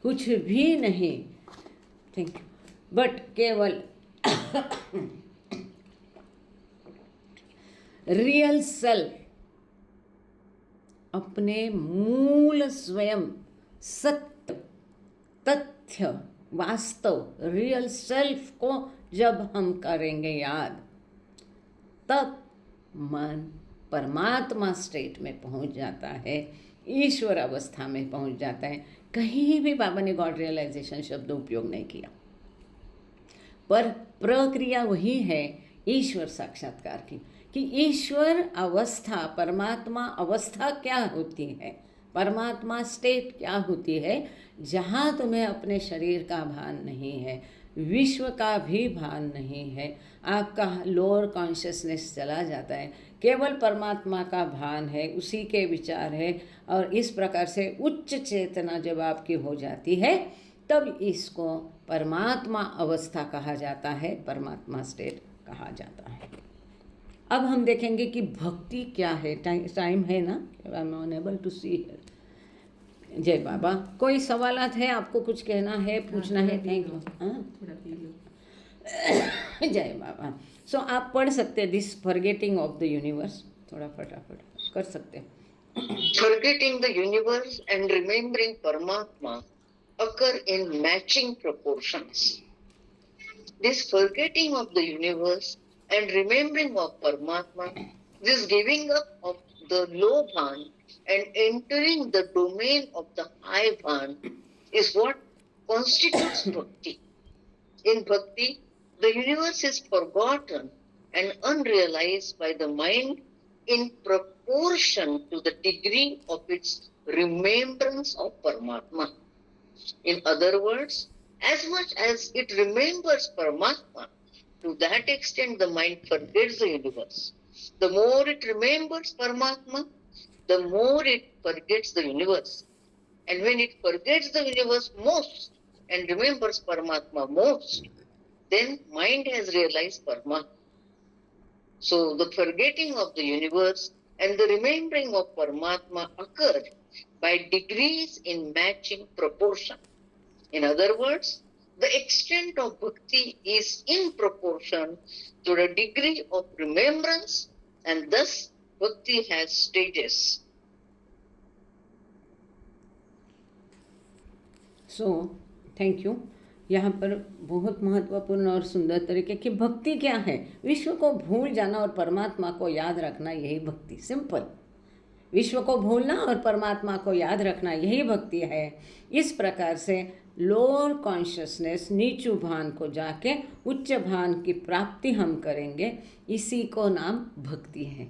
कुछ भी नहीं, थिंक बट केवल रियल सेल्फ, अपने मूल स्वयं, सत्य, तथ्य, वास्तव, रियल सेल्फ को जब हम करेंगे याद, तब मन परमात्मा स्टेट में पहुंच जाता है, ईश्वर अवस्था में पहुंच जाता है। कहीं भी बाबा ने गॉड रियलाइजेशन शब्द उपयोग नहीं किया, पर प्रक्रिया वही है ईश्वर साक्षात्कार की, कि ईश्वर अवस्था, परमात्मा अवस्था क्या होती है, परमात्मा स्टेट क्या होती है, जहाँ तुम्हें अपने शरीर का भान नहीं है, विश्व का भी भान नहीं है, आपका लोअर कॉन्शियसनेस चला जाता है, केवल परमात्मा का भान है, उसी के विचार है, और इस प्रकार से उच्च चेतना जब आपकी हो जाती है, तब इसको परमात्मा अवस्था कहा जाता है, परमात्मा स्टेट कहा जाता है। अब हम देखेंगे कि भक्ति क्या है। टाइम है ना, I am unable to see here. जय बाबा। कोई सवालात है, आपको कुछ कहना है, पूछना है? Thank you. हाँ, जय बाबा। सो आप पढ़ सकते हैं this forgetting of the universe, थोड़ा फटाफट कर सकते हैं। Forgetting the universe and remembering Paramatma occur in matching proportions. This forgetting of the universe and remembering of Paramatma, this giving up of the low bhan and entering the domain of the high bhan is what constitutes bhakti. In bhakti, the universe is forgotten and unrealized by the mind in proportion to the degree of its remembrance of Paramatma. In other words, as much as it remembers Paramatma, to that extent the mind forgets the universe. The more it remembers Paramatma, the more it forgets the universe. And when it forgets the universe most and remembers Paramatma most, then mind has realized Paramatma. So the forgetting of the universe and the remembering of Paramatma occur by degrees in matching proportion. In other words, the extent of bhakti is in proportion to the degree of remembrance, and thus bhakti has stages. So thank you. यहाँ पर बहुत महत्वपूर्ण और सुंदर तरीके की भक्ति क्या है, विश्व को भूल जाना और परमात्मा को याद रखना, यही भक्ति। सिंपल, विश्व को भूलना और परमात्मा को याद रखना, यही भक्ति है। इस प्रकार से लोअर कॉन्शियसनेस, नीचू भान को जाके उच्च भान की प्राप्ति हम करेंगे, इसी को नाम भक्ति है।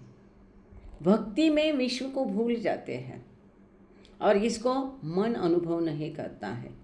भक्ति में विश्व को भूल जाते हैं और इसको मन अनुभव नहीं करता है।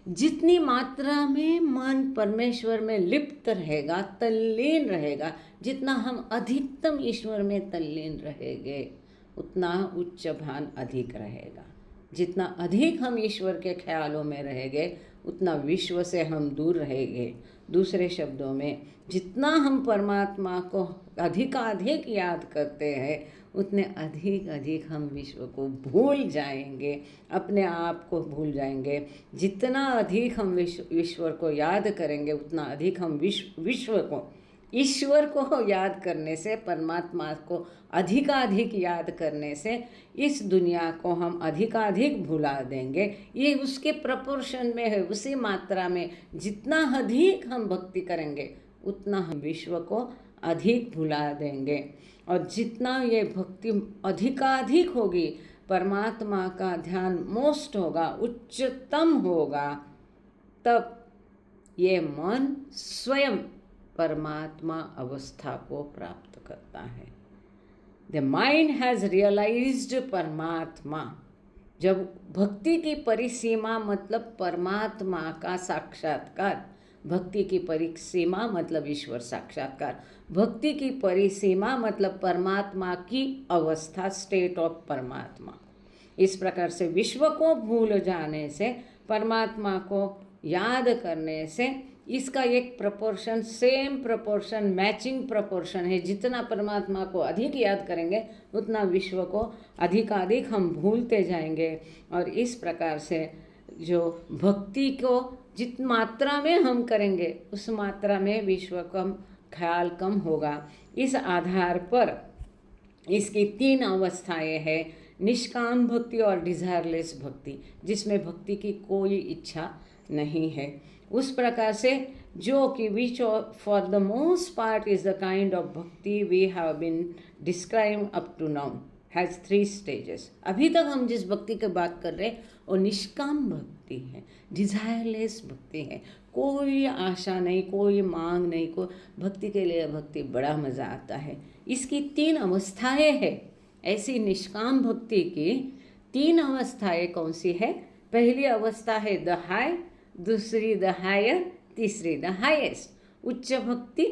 जितनी मात्रा में मन परमेश्वर में लिप्त रहेगा, तल्लीन रहेगा, जितना हम अधिकतम ईश्वर में तल्लीन रहेंगे, उतना उच्च भान अधिक रहेगा। जितना अधिक हम ईश्वर के ख्यालों में रहेंगे, उतना विश्व से हम दूर रहेंगे। दूसरे शब्दों में, जितना हम परमात्मा को अधिकाधिक याद करते हैं, उतने अधिक अधिक हम विश्व को भूल जाएंगे, अपने आप को भूल जाएंगे। जितना अधिक हम ईश्वर को याद करेंगे, उतना अधिक हम विश्व को, ईश्वर को याद करने से, परमात्मा को अधिकाधिक याद करने से इस दुनिया को हम अधिकाधिक भुला देंगे। ये उसके प्रपोर्शन में है, उसी मात्रा में। जितना अधिक हम भक्ति करेंगे, उतना हम विश्व को अधिक भुला देंगे। और जितना ये भक्ति अधिकाधिक होगी, परमात्मा का ध्यान मोस्ट होगा, उच्चतम होगा, तब ये मन स्वयं परमात्मा अवस्था को प्राप्त करता है। द माइंड हैज़ रियलाइज्ड परमात्मा। जब भक्ति की परिसीमा मतलब परमात्मा का साक्षात्कार, भक्ति की परिसीमा मतलब ईश्वर साक्षात्कार, भक्ति की परिसीमा मतलब परमात्मा की अवस्था, स्टेट ऑफ परमात्मा। इस प्रकार से विश्व को भूल जाने से, परमात्मा को याद करने से, इसका एक proportion, same proportion, matching proportion है। जितना परमात्मा को अधिक याद करेंगे, उतना विश्व को अधिकाधिक हम भूलते जाएंगे। और इस प्रकार से जो भक्ति को जित मात्रा में हम करेंगे, उस मात्रा में विश्व का ख्याल कम होगा। इस आधार पर इसकी 3 अवस्थाएं हैं, निष्काम भक्ति और डिज़ायरलेस भक्ति, जिसमें भक्ति की कोई इच्छा नहीं है। उस प्रकार से जो कि which for the most part is the kind of bhakti we have been describe up to now has 3 stages. अभी तक हम जिस भक्ति की बात कर रहे हैं वो निष्काम भक्ति है, डिज़ायरलेस भक्ति है। कोई आशा नहीं, कोई मांग नहीं, कोई भक्ति के लिए भक्ति बड़ा मज़ा आता है। इसकी 3 अवस्थाएं हैं। ऐसी निष्काम भक्ति की 3 अवस्थाएं कौन सी है? पहली अवस्था है द हाई, दूसरी द हायर, तीसरी द हाईएस्ट। उच्च भक्ति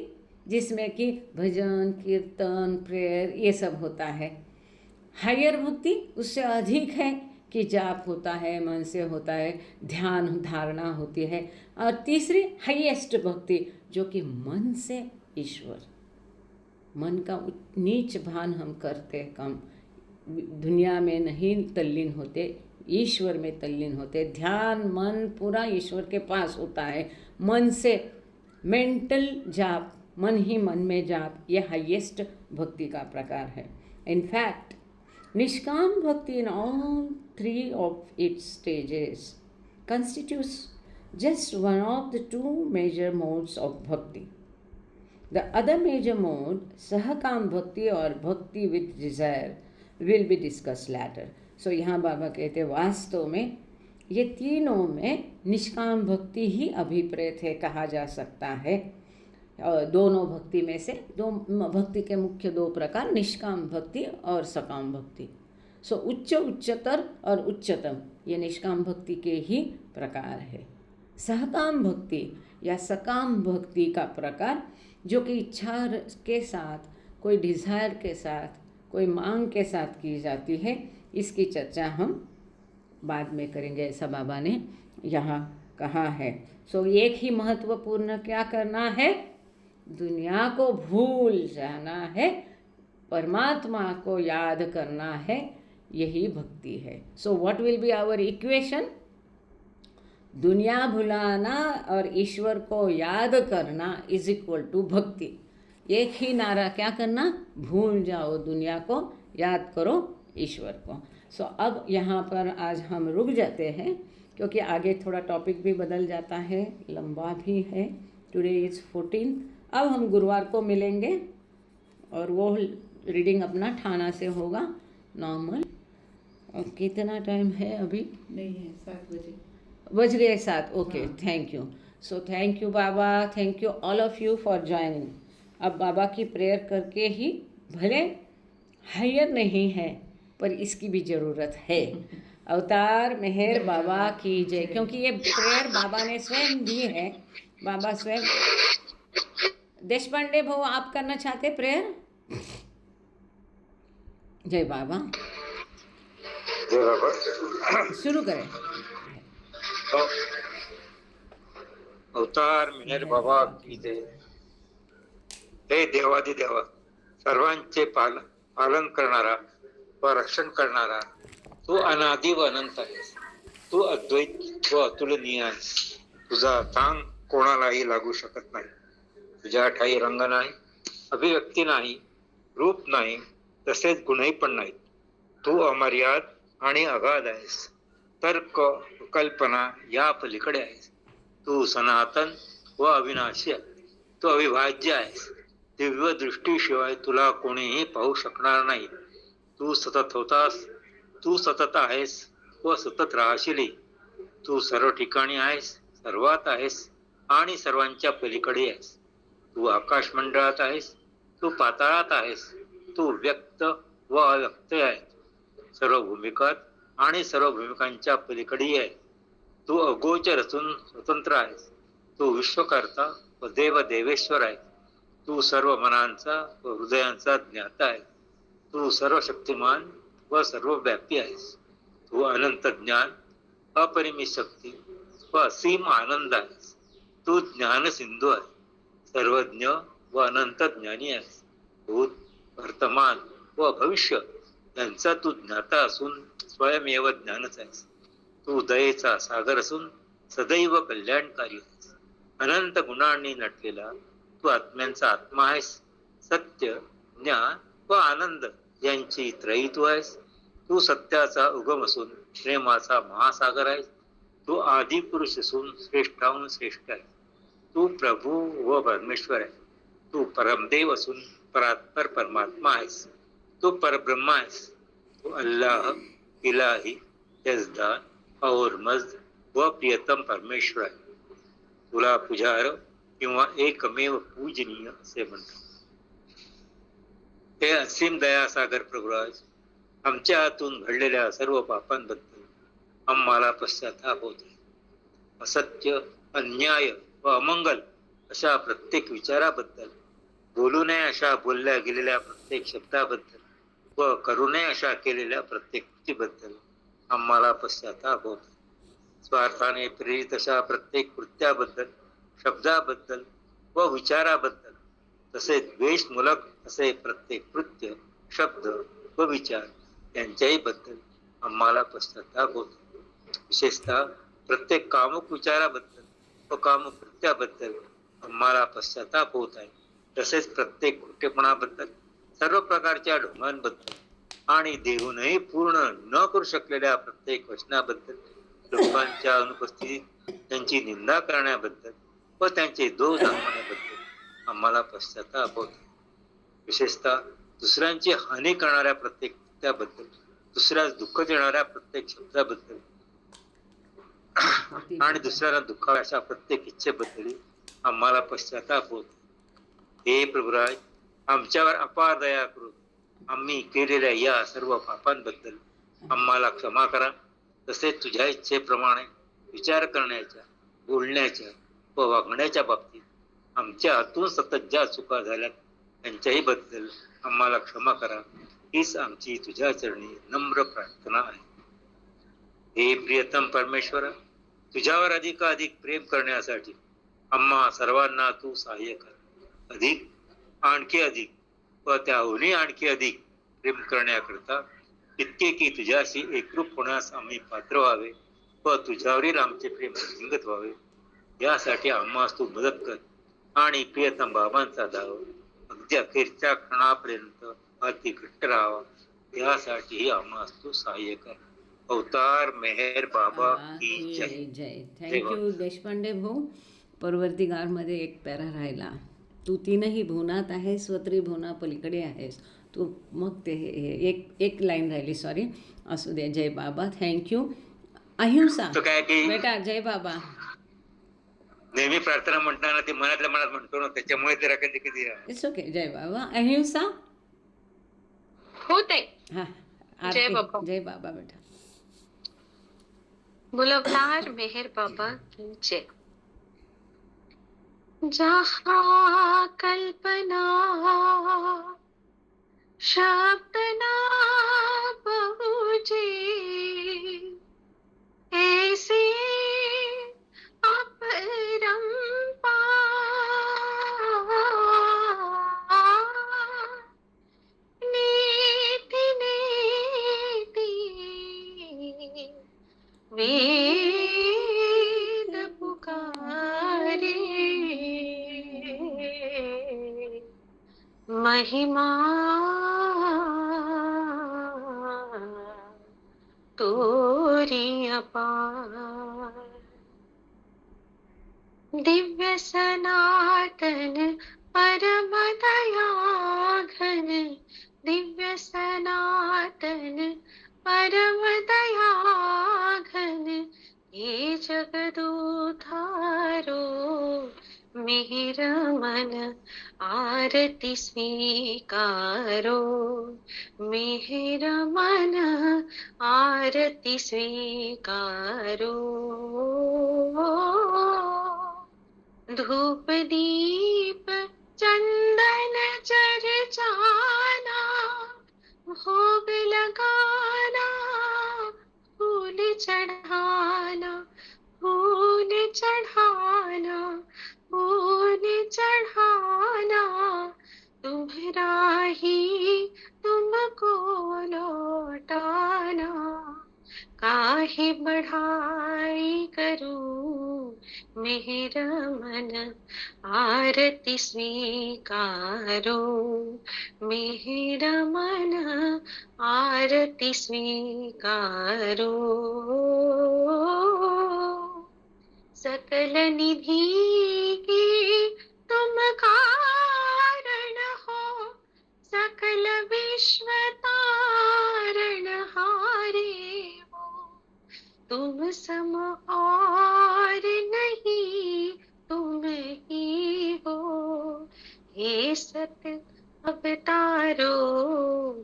जिसमें कि भजन, कीर्तन, प्रेयर ये सब होता है। हायर भक्ति उससे अधिक है कि जाप होता है, मन से होता है, ध्यान धारणा होती है। और तीसरी हाईएस्ट भक्ति जो कि मन से ईश्वर, मन का नीच भान हम करते कम, दुनिया में नहीं तल्लीन होते, ईश्वर में तल्लीन होते। ध्यान मन पूरा ईश्वर के पास होता है, मन से मेंटल जाप, मन ही मन में जाप, ये हाईएस्ट भक्ति का प्रकार है. इनफैक्ट निष्काम भक्ति in all three of its stages constitutes just one of the two major modes of bhakti. The other major mode, Sahakam Bhakti or Bhakti with Desire, will be discussed later. So यहाँ बाबा कहते हैं वास्तव में ये तीनों में निष्काम भक्ति ही अभिप्रेत है, कहा जा सकता है. दोनों भक्ति में से दो भक्ति के मुख्य दो प्रकार, निष्काम भक्ति और सकाम भक्ति. सो उच्चतर और उच्चतम ये निष्काम भक्ति के ही प्रकार है. सहकाम भक्ति या सकाम भक्ति का प्रकार जो कि इच्छा के साथ, कोई डिज़ायर के साथ, कोई मांग के साथ की जाती है, इसकी चर्चा हम बाद में करेंगे, ऐसा बाबा ने यहाँ कहा है. सो एक ही महत्वपूर्ण क्या करना है, दुनिया को भूल जाना है, परमात्मा को याद करना है, यही भक्ति है. So what will be our equation, दुनिया भुलाना और ईश्वर को याद करना इज इक्वल टू भक्ति. एक ही नारा, क्या करना, भूल जाओ दुनिया को, याद करो ईश्वर को. सो अब यहाँ पर आज हम रुक जाते हैं क्योंकि आगे थोड़ा टॉपिक भी बदल जाता है, लंबा भी है. Today is 14. अब हम गुरुवार को मिलेंगे और वो रीडिंग अपना ठाना से होगा नॉर्मल. और कितना टाइम है अभी, नहीं है 7 बजे बज गए 7. Okay, thank you. So thank you Baba, thank you all of you for joining. अब बाबा की प्रेयर करके ही, भले हायर नहीं है पर इसकी भी ज़रूरत है. अवतार मेहर बाबा की जय. क्योंकि ये प्रेयर बाबा ने स्वयं दी है. बाबा स्वयं. देश पांडे भाऊ, आप करना चाहते प्रेयर? जय बाबा. जय बाबा. शुरू करें. अवतार मेहर बाबा की जय. हे देवादिदेवा, सर्वांचे पालन करणारा व रक्षण करणारा तू अनादि व अनंत आहेस. तू अद्वैत व अतुलनीय आहेस. तुझा थांग कोणालाही लागू शकत नाही. तुझ्या ठाई रंग नाही, अभिव्यक्ती नाही, रूप नाही, तसेच गुणही पण नाहीत. तू अमर्याद आणि अगाध आहेस. तर्क कल्पना या पलीकडे आहेस. तू सनातन व अविनाशी आहे. तू अविभाज्य आहेस. दिव्य दृष्टीशिवाय तुला कोणीही पाहू शकणार नाही. तू सतत होतास, तू सतत आहेस व सतत राहशील. तू सर्व ठिकाणी आहेस, सर्वात आहेस आणि सर्वांच्या पलीकडे आहेस. तू आकाश मंडळात आहेस, तू पाताळात आहेस. तू व्यक्त व अव्यक्त आहे. सर्व भूमिकात आणि सर्व भूमिकांच्या पलीकडे आहे. तू अगोचर असून स्वतंत्र आहेस. तू विश्वकर्ता व देवेश्वर आहे. तू सर्व मनांचा व हृदयांचा ज्ञाता आहे. तू सर्व शक्तिमान व सर्वव्यापी आहेस. तू अनंत ज्ञान, अपरिमित शक्ती व असीम आनंद आहेस. तू ज्ञान सिंधू आहे. सर्वज्ञ व अनंत ज्ञानी आहेस. भूत, वर्तमान व भविष्य यांचा तू ज्ञाता असून स्वयमेव ज्ञानच आहेस. तू दयेचा सागर असून सदैव कल्याणकारी आहेस. अनंत गुणांनी नटलेला तू आत्म्यांचा आत्मा आहेस. सत्य, ज्ञान व आनंद यांची त्रयी तू आहेस. तू सत्याचा उगम असून प्रेमाचा महासागर आहेस. तू आदि पुरुष असून श्रेष्ठाहून श्रेष्ठ आहे. तू प्रभू व परमेश्वर आहे. तू परमदेव असून परात्पर परमात्मा आहेस. तू परब्रह्म आहेस. तू अल्लाह, इलाही, यजदान, और मज्द व प्रियतम परमेश्वर आहे. तुला पुजार्ह किंवा एकमेव पूजनीय असे म्हणतात. हे असीम दयासागर प्रभुराज, आमच्या हातून घडलेल्या सर्व पापांबद्दल आम्हाला पश्चाताप होतो. असत्य, अन्याय व अमंगल अशा प्रत्येक विचाराबद्दल, बोलू नये अशा बोलल्या गेलेल्या प्रत्येक शब्दाबद्दल व करू नये अशा केलेल्या प्रत्येक कृतीबद्दल आम्हाला पश्चाताप होतो. स्वार्थाने प्रेरित अशा प्रत्येक कृत्याबद्दल, शब्दाबद्दल व विचाराबद्दल, तसेच द्वेषमूलक असे प्रत्येक कृत्य, शब्द व विचार यांच्याही बद्दल आम्हाला पश्चाताप होतो. विशेषतः प्रत्येक कामुक विचाराबद्दल व कामुक कृत्याबद्दल आम्हाला पश्चाताप होत आहे. तसेच प्रत्येक खोटेपणाबद्दल, सर्व प्रकारच्या ढोंगांबद्दल आणि देहूनही पूर्ण न करू शकलेल्या प्रत्येक वचनाबद्दल, लोकांच्या अनुपस्थितीत त्यांची निंदा करण्याबद्दल व त्यांचे दोष दाखवण्याबद्दल आम्हाला पश्चाताप होत. विशेषतः दुसऱ्यांची हानी करणाऱ्या प्रत्येक कृत्याबद्दल, दुसऱ्यास दुःख देणाऱ्या प्रत्येक शब्दाबद्दल आणि दुसऱ्याला दुःखाव्या अशा प्रत्येक इच्छेबद्दल आम्हाला पश्चाताप होत. हे प्रभुराज, आमच्यावर अपार दया करून आम्ही केलेल्या या सर्व पापांबद्दल आम्हाला क्षमा करा. तसेच तुझ्या इच्छेप्रमाणे विचार करण्याच्या, बोलण्याच्या व वागण्याच्या बाबतीत आमच्या हातून सतत ज्या चुका झाल्यात त्यांच्याही बद्दल आम्हाला क्षमा करा. हीच आमची तुझ्या चरणी नम्र प्रार्थना आहे. हे प्रियतम परमेश्वर, तुझ्यावर अधिकाधिक प्रेम करण्यासाठी आम्हा सर्वांना तू सहाय्य कर. अधिक, आणखी अधिक व त्याहूनही आणखी अधिक प्रेम करण्याकरता इतके की तुझ्याशी एकरूप होण्यास आम्ही पात्र व्हावे व तुझ्यावरील आमचे प्रेम वृद्धिंगत व्हावे. यासाठी आम्हास तू मदत कर आणि प्रियतम बाबांचा दाव अगदी अखेरच्या क्षणापर्यंत अति घट्ट राहावा. यासाठीही आम्हास तू सहाय्य कर. अवतार मेहर बाबा की जय. जय. थँक्यू देशपांडे भाऊ. परवर्तीगारमध्ये एक पॅरा राहिला. तू तीनही भुवनात आहेस व त्रिभुवना पलीकडे आहेस. तू मग ते एक लाईन राहिली, सॉरी. असू दे. जय बाबा. थँक्यू. अहिंसा तो काय की बेटा. जय बाबा. नेहमी प्रार्थना म्हणताना ते मनातल्या मनात म्हणतो ना, त्याच्यामुळे ते कधी कधी इट्स ओके. जय बाबा. अहिंसा. होते. हा. जय बाबा. जय बाबा बेटा. बुलवनार मेहर बाबा की जय. जहाँ कल्पना शब्द ना पहुँचे, ऐसे नीति नीति वेद पुकारे, महिमा तोरी अपार. दिव्य सनातन परम दया घन, दिव्य सनातन परम दया घन, हे जगदुधारो मिहिर मन आरती स्वीकारो. मिहिर मन आरती स्वीकारो. धूप दीप चंदन चर्चाना, भोग लगाना, फूल चढ़ाना, फूल चढ़ाना, फूल चढ़ाना. तुम्हारा ही तुमको लौटाना. काहे बढ़ाई करूं मेहर मन आरती स्वीकारो. मेहर मन आरती स्वीकारो. सकल निधि की तुम कारण हो, सकल विश्व तारण हारे हो. तुम सम और नहीं, तुम ही हो. हे सत अवतारो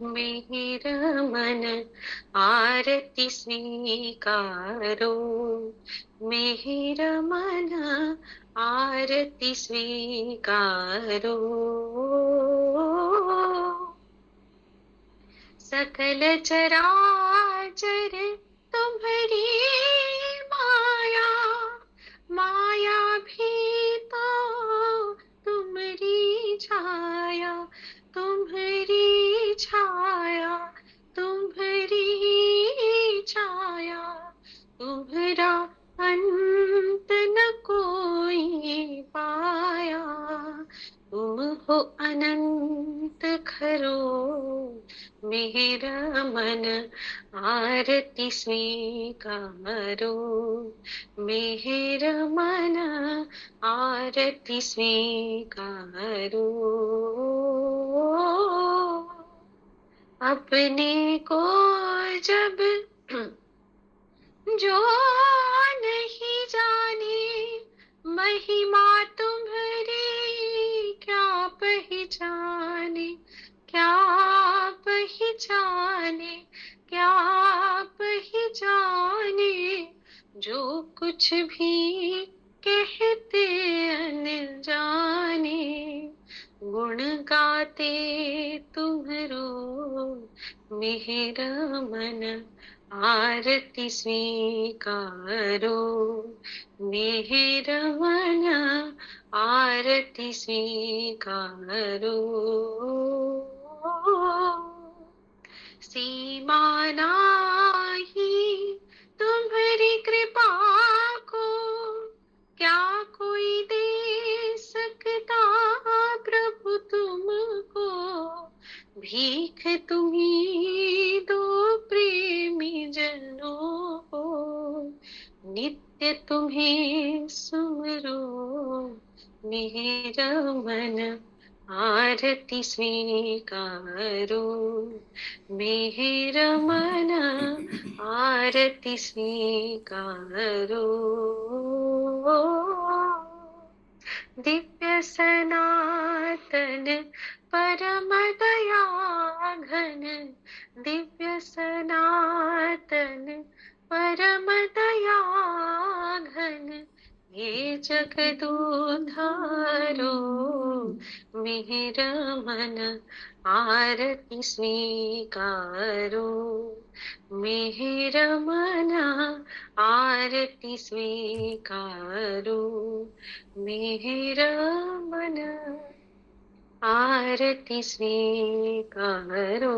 मेहर मन आरती स्वीकारो. मेहर मन आरती स्वीकारो. सकल चराचर तुम्हारी माया, माया भी तो तुम्हारी छाया, तुम्हारी छाया, तुम्हारी छाया. तुम्हारा अंत न कोई पाया. भक्त खरो मेरा मन आरती स्वीकारो मेरा मन आरती स्वीकारो अपने को जब जो नहीं जाने महिमा तुम्हारी क्या पहचाने क्या पहचाने क्या पहचाने जो कुछ भी कहते अनजाने गुण गाते तुम्हारो मेरा मन आरती स्वीकारो मेरा मन आरती स्वीकारो सीमा नाही तुम्हारी कृपा को क्या कोई दे सकता प्रभु तुमको भीख तुम्ही दो प्रेमी जनों को नित्य तुम्हें सुमरो मेरा मन आरती स्वीकारो मेरा मन आरती स्वीकारो दिव्य सनातन परम दया घन दिव्य सनातन परम दया घन ये जगदोधारो मेरा मन आरती स्वीकारो मेरा मन आरती स्वीकारो मेरा मन आरती स्वीकारो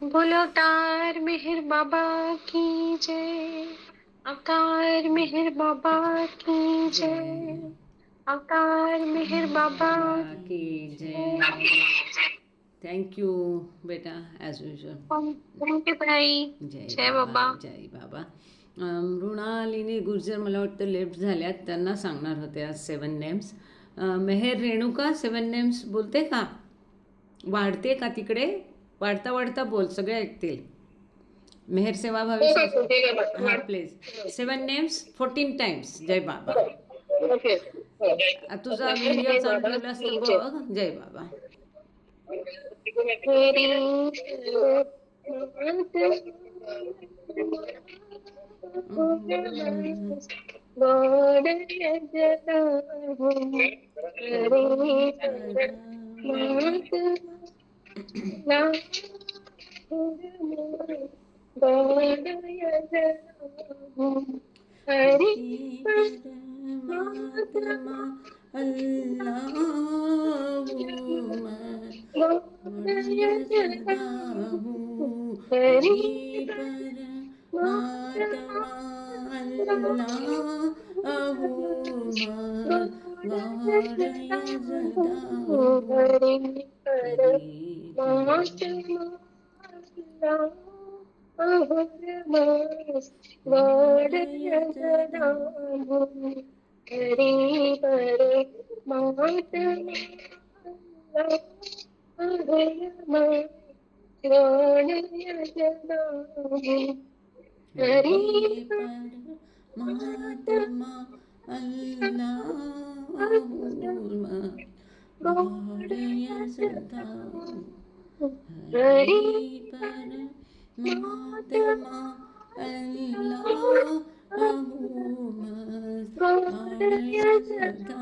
बोलो अवतार मेहर बाबा की जय अवतार मेहर बाबा की जय अवतार मेहर बाबा की जय. थैंक यू बेटा ॲज युजल. थँक यू भाई. जय बाबा. जय बाबा. मृणालिनी गुर्जर मला वाटतं लेफ्ट झाल्यात, त्यांना सांगणार होते आज 7 नेम्स. मेहर रेणुका 7 नेम्स बोलते का? वाढते का तिकडे? वाढता वाढता बोल, सगळे ऐकतील. मेहर सेवा भावी हां प्लीज 7 नेम्स 14 टाइम्स. जय बाबा. तुझा व्हिडिओ चालू ठेवलास तर बघ. जय बाबा. हरि परमात्मा अल्लाहुम्मा हरि परमात्मा अल्लाहुम्मा वाडया महात्मा अल्लाहुम्मा वाडया सदा हरि परमात्मा अल्लाहुम्मा वाडया सदा